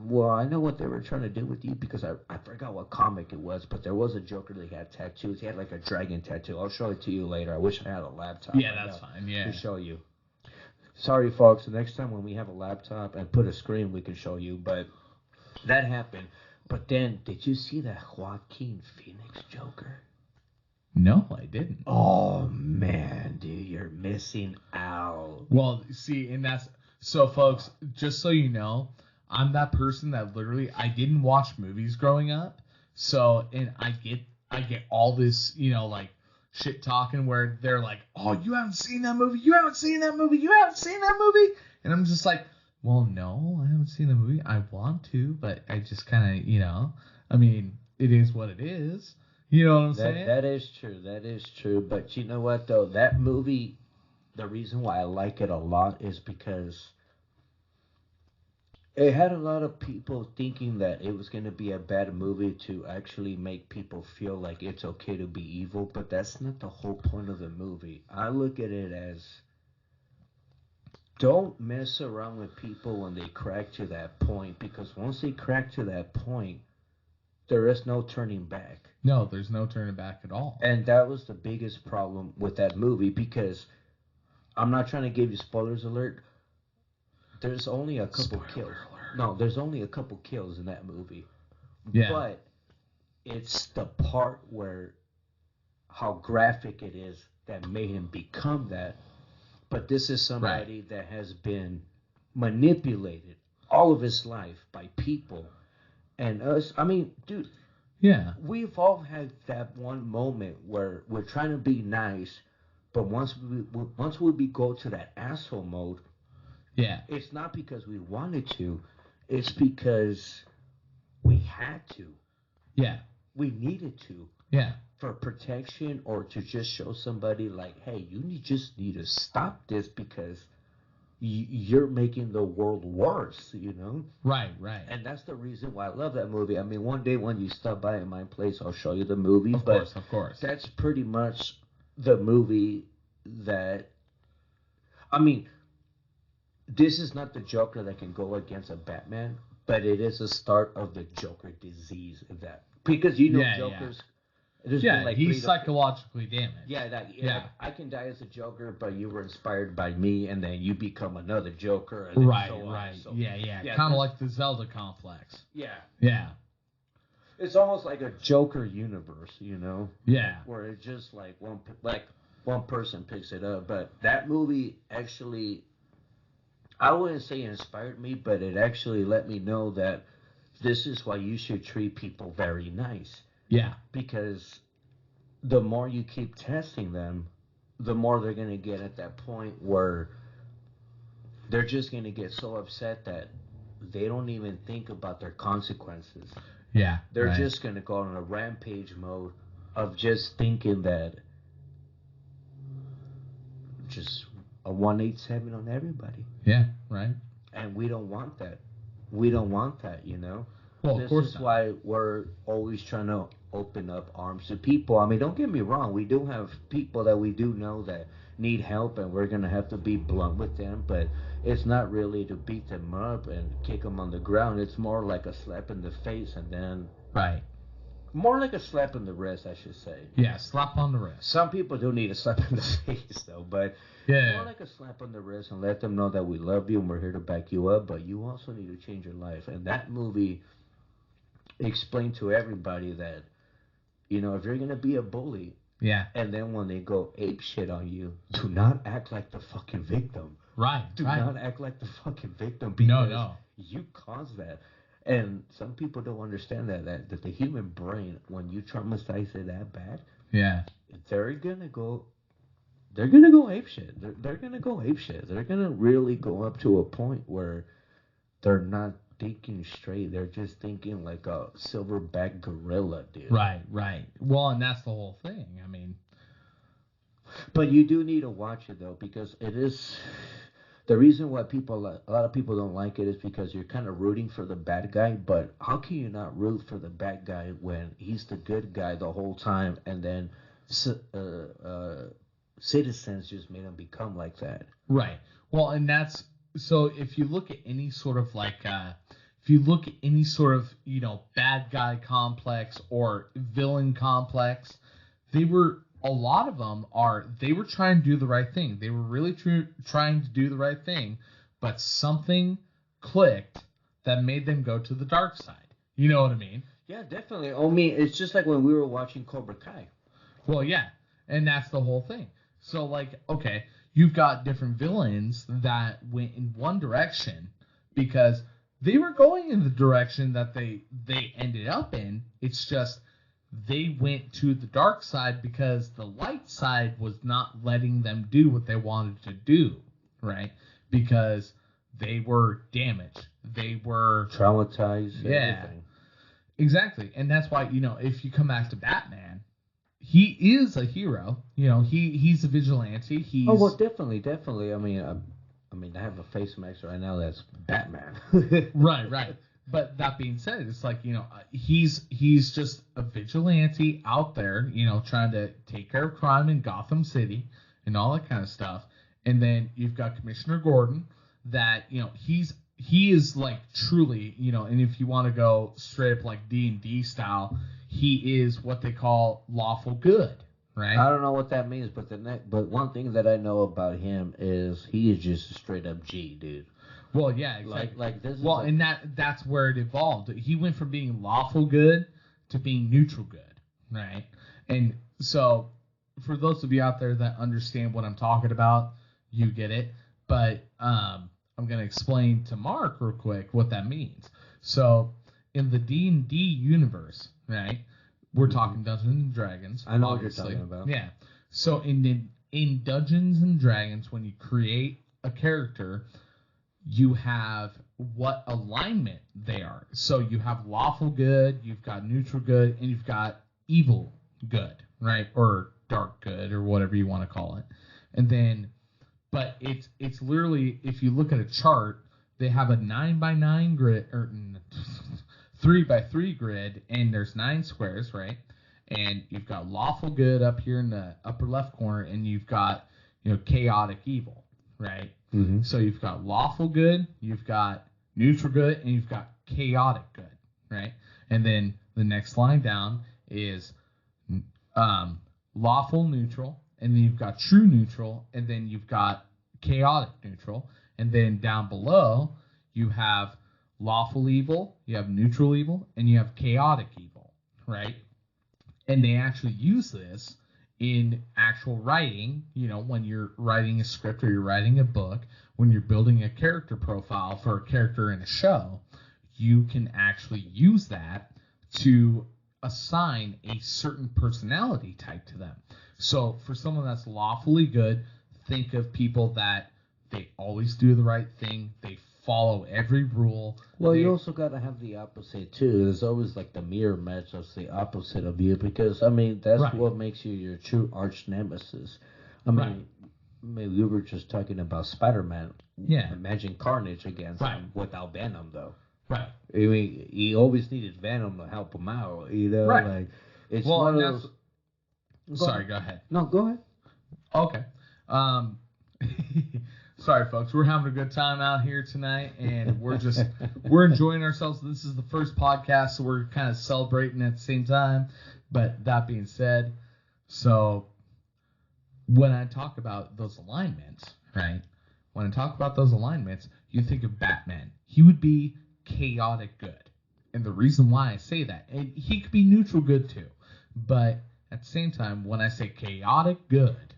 well, I know what they were trying to do with you because I forgot what comic it was, but there was a Joker that had tattoos. He had like a dragon tattoo. I'll show it to you later. I wish I had a laptop. Yeah, right that's now fine. Yeah. to show you. Sorry, folks. The next time when we have a laptop and put a screen, we can show you. But that happened. But then, did you see that Joaquin Phoenix Joker? No, I didn't. Oh man, dude, you're missing out. Well, see, and that's so, folks. Just so you know, I'm that person that literally I didn't watch movies growing up. So, and I get all this, like shit talking where they're like, "Oh, you haven't seen that movie. You haven't seen that movie. You haven't seen that movie." And I'm just like, "Well, no, I haven't seen the movie. I want to, but I just kind of, I mean, it is what it is." You know what I'm saying? That is true. That is true. But you know what though? That movie, the reason why I like it a lot is because it had a lot of people thinking that it was going to be a bad movie to actually make people feel like it's okay to be evil, but that's not the whole point of the movie. I look at it as don't mess around with people when they crack to that point, because once they crack to that point, there is no turning back. No, there's no turning back at all. And that was the biggest problem with that movie, because I'm not trying to give you spoilers alert. There's only a couple kills. No, there's only a couple kills in that movie. Yeah. But it's the part where how graphic it is that made him become that. But this is somebody that has been manipulated all of his life by people. And us, I mean, dude, Yeah. we've all had that one moment where we're trying to be nice, but once we go to that asshole mode, Yeah. it's not because we wanted to, it's because we had to. Yeah. We needed to. Yeah. For protection, or to just show somebody like, hey, just need to stop this because you're making the world worse, Right, right. And that's the reason why I love that movie. I mean, one day when you stop by at my place, I'll show you the movie. Of course. That's pretty much the movie that, I mean, this is not the Joker that can go against a Batman, but it is the start of the Joker disease. Because Joker's. Yeah, he's psychologically damaged. Yeah, I can die as a Joker, but you were inspired by me, and then you become another Joker. And right, so right. So, yeah. Kind of like the Zelda complex. Yeah. Yeah. It's almost like a Joker universe, Yeah. Where it's just like one person picks it up. But that movie actually, I wouldn't say inspired me, but it actually let me know that this is why you should treat people very nice. Yeah. Because the more you keep testing them, the more they're going to get at that point where they're just going to get so upset that they don't even think about their consequences. Yeah. They're just going to go on a rampage mode of just thinking that just a 187 on everybody. Yeah, right. And we don't want that. We don't want that, Well, of course This is not. why we're always trying to open up arms to people. I mean, don't get me wrong. We do have people that we do know that need help, and we're going to have to be blunt with them. But it's not really to beat them up and kick them on the ground. It's more like a slap in the face, and then... Right. More like a slap in the wrist, I should say. Yeah, slap on the wrist. Some people do need a slap in the face, though. But more like a slap on the wrist and let them know that we love you and we're here to back you up. But you also need to change your life. And that movie explained to everybody that, if you're going to be a bully, and then when they go ape shit on you, do not act like the fucking victim. Right. Do not act like the fucking victim, because you caused that. And some people don't understand that the human brain, when you traumatize it that bad, they're gonna go ape shit. They're gonna go ape shit. They're gonna really go up to a point where they're not thinking straight. They're just thinking like a silverback gorilla, dude. Right. Well, and that's the whole thing. I mean, But you do need to watch it though, because it is the reason why a lot of people don't like it is because you're kind of rooting for the bad guy. But how can you not root for the bad guy when he's the good guy the whole time, and then citizens just made him become like that? right. Well, and that's so if you look at any sort of like if you look at any sort of, bad guy complex or villain complex, a lot of them they were trying to do the right thing. They were really trying to do the right thing, but something clicked that made them go to the dark side. You know what I mean? Yeah, definitely. I mean, it's just like when we were watching Cobra Kai. Well, yeah, and that's the whole thing. So, like, okay, you've got different villains that went in one direction because they were going in the direction that they ended up in. It's just they went to the dark side because the light side was not letting them do what they wanted to do, right? Because they were damaged. They were Traumatized. Yeah. Everything. Exactly. And that's why, if you come back to Batman, he is a hero. He's a vigilante. He's Oh well, definitely. I mean, I have a face mask right now that's Batman. right. But that being said, it's like, he's just a vigilante out there, trying to take care of crime in Gotham City and all that kind of stuff. And then you've got Commissioner Gordon that, he is like truly, and if you want to go straight up like D&D style, he is what they call lawful good, right? I don't know what that means, but but one thing that I know about him is he is just a straight up G, dude. Well, yeah, exactly. Like this is well, like, and that's where it evolved. He went from being lawful good to being neutral good, right? And so, for those of you out there that understand what I'm talking about, you get it. But I'm gonna explain to Mark real quick what that means. So, in the D&D universe, right? We're talking Dungeons and Dragons. I know obviously. what you're talking about. Yeah. So in Dungeons and Dragons, when you create a character, you have what alignment they are. So you have lawful good, you've got neutral good, and you've got evil good, right? Or dark good, or whatever you want to call it. And then, but it's literally, if you look at a chart, they have a 9x9 grid, or 3x3 grid, and there's 9 squares, right? And you've got lawful good up here in the upper left corner, and you've got, chaotic evil, right? Mm-hmm. So you've got lawful good, you've got neutral good, and you've got chaotic good, right? And then the next line down is lawful neutral, and then you've got true neutral, and then you've got chaotic neutral, and then down below you have lawful evil, you have neutral evil, and you have chaotic evil, right? And they actually use this in actual writing, when you're writing a script or you're writing a book, when you're building a character profile for a character in a show, you can actually use that to assign a certain personality type to them. So for someone that's lawfully good, think of people that they always do the right thing, they follow every rule. Well, you also got to have the opposite too. There's always like the mirror match of the opposite of you, because I mean that's Right. what makes you your true arch nemesis. I mean, maybe we were just talking about Spider-Man. Yeah. Imagine Carnage against Right. him without Venom, though. Right. I mean, he always needed Venom to help him out. Right. Like it's Well, one and of those. Sorry, go ahead. No, go ahead. Okay. Sorry, folks. We're having a good time out here tonight, and we're enjoying ourselves. This is the first podcast, so we're kind of celebrating at the same time. But that being said, so when I talk about those alignments, right? When I talk about those alignments, you think of Batman. He would be chaotic good. And the reason why I say that, and he could be neutral good too. But at the same time, when I say chaotic good,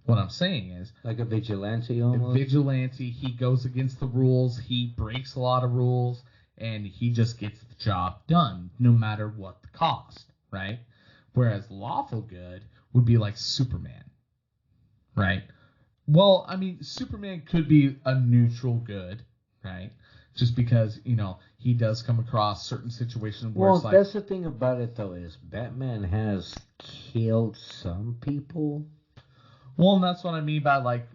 what I'm saying is, Like a vigilante almost. vigilante, he goes against the rules, he breaks a lot of rules, and he just gets the job done, no matter what the cost, right? Whereas lawful good would be like Superman, right? Well, I mean, Superman could be a neutral good, right? just because, he does come across certain situations where Well, it's like, that's the thing about it, though, is Batman has killed some people. well, and that's what I mean by, like,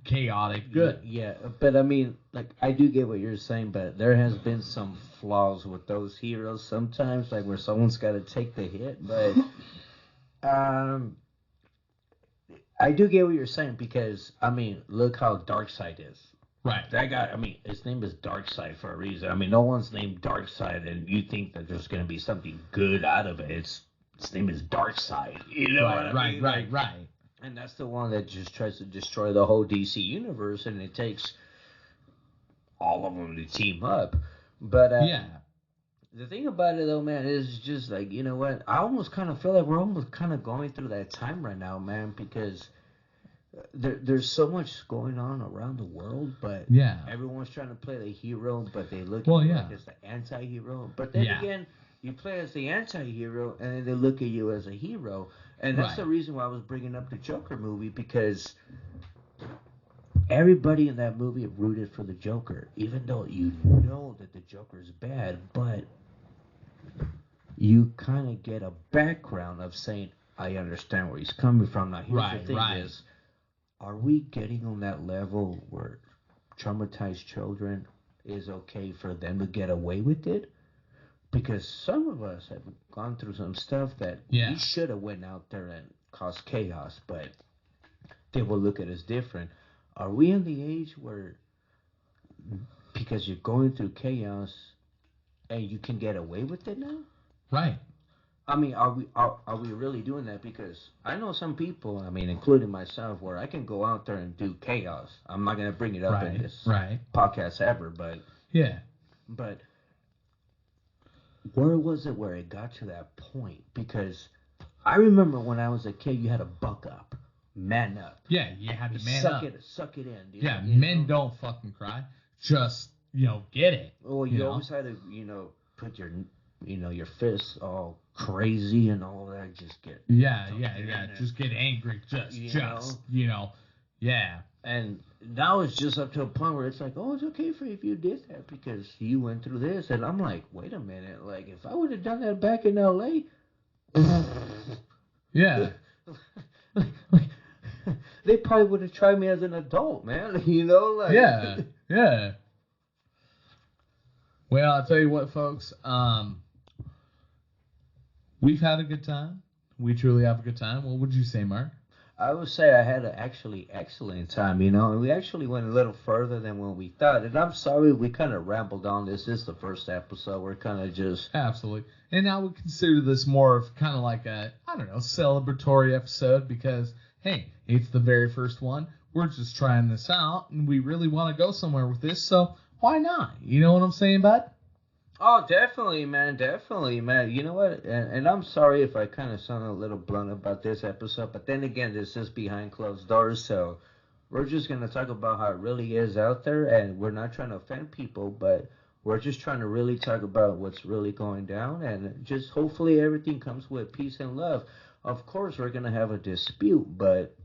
chaotic good. Yeah, but I mean, like, I do get what you're saying, but there has been some flaws with those heroes sometimes, like where someone's got to take the hit. But I do get what you're saying because, I mean, look how Darkseid is. Right. That guy, I mean, his name is Darkseid for a reason. I mean, no one's named Darkseid, and you think that there's going to be something good out of it. His name is Darkseid. You know what I mean? Right. And that's the one that just tries to destroy the whole DC universe, and it takes all of them to team up. But the thing about it, though, man, is just like, you know what? I almost kind of feel like we're almost kind of going through that time right now, man, because there's so much going on around the world, but everyone's trying to play the hero, but they look at you like it's the anti-hero. But then again, you play as the anti-hero, and then they look at you as a hero. And that's the reason why I was bringing up the Joker movie, because everybody in that movie rooted for the Joker, even though you know that the Joker's bad, but you kind of get a background of saying, I understand where he's coming from. Now, here's the thing is, are we getting on that level where traumatized children is okay for them to get away with it? Because some of us have gone through some stuff that we should have went out there and caused chaos, but they will look at us different. Are we in the age where, because you're going through chaos, and you can get away with it now? Right. I mean, are we really doing that? Because I know some people, I mean, including myself, where I can go out there and do chaos. I'm not going to bring it up in this podcast ever, but but where was it where it got to that point? Because I remember when I was a kid, you had to buck up, man up. Yeah, you had to man up. Suck it in. Dude, men don't fucking cry. Just, get it. Well, you always had to, put your fists all crazy and all that. Just get. Just get angry. And now it's just up to a point where it's like, oh, it's okay for you if you did that because you went through this. And I'm like, wait a minute. Like, if I would have done that back in L.A., they probably would have tried me as an adult, man. Well, I'll tell you what, folks. We've had a good time. We truly have a good time. What would you say, Mark? I would say I had an actually excellent time, and we actually went a little further than what we thought. And I'm sorry we kind of rambled on this. This is the first episode. We're kind of just... Absolutely. And I would consider this more of kind of like a, celebratory episode because, hey, it's the very first one. We're just trying this out, and we really want to go somewhere with this, so why not? You know what I'm saying, bud? Oh, definitely, man. You know what? And I'm sorry if I kind of sound a little blunt about this episode, but then again, this is behind closed doors, so we're just going to talk about how it really is out there, and we're not trying to offend people, but we're just trying to really talk about what's really going down, and just hopefully everything comes with peace and love. Of course, we're going to have a dispute, but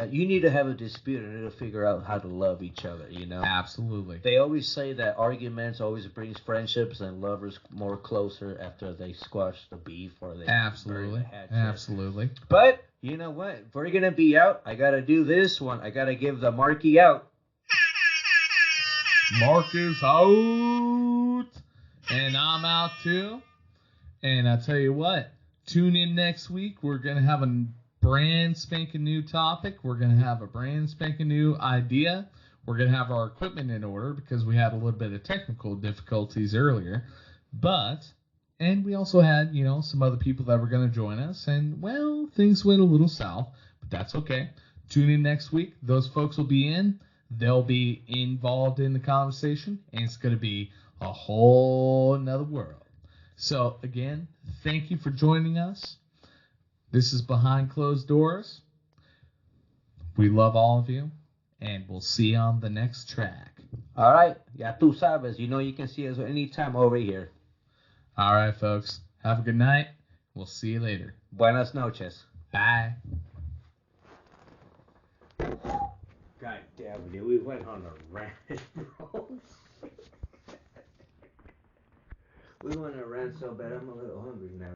you need to have a dispute in order to figure out how to love each other, Absolutely. They always say that arguments always brings friendships and lovers more closer after they squash the beef or they bury the hatchet. Absolutely. But you know what? If we're gonna be out, I gotta do this one. I gotta give the Marky out. Mark is out, and I'm out too. And I tell you what, tune in next week. We're gonna have a brand spanking new topic. We're going to have a brand spanking new idea. We're going to have our equipment in order because we had a little bit of technical difficulties earlier. And we also had, some other people that were going to join us. And, well, things went a little south, but that's okay. Tune in next week. Those folks will be in. They'll be involved in the conversation. And it's going to be a whole nother world. So, again, thank you for joining us. This is Behind Closed Doors. We love all of you, and we'll see you on the next track. All right. Ya tú sabes. You can see us anytime over here. All right, folks. Have a good night. We'll see you later. Buenas noches. Bye. God damn. Yeah, we went on a rant, bro. We went on a rant so bad, I'm a little hungry now.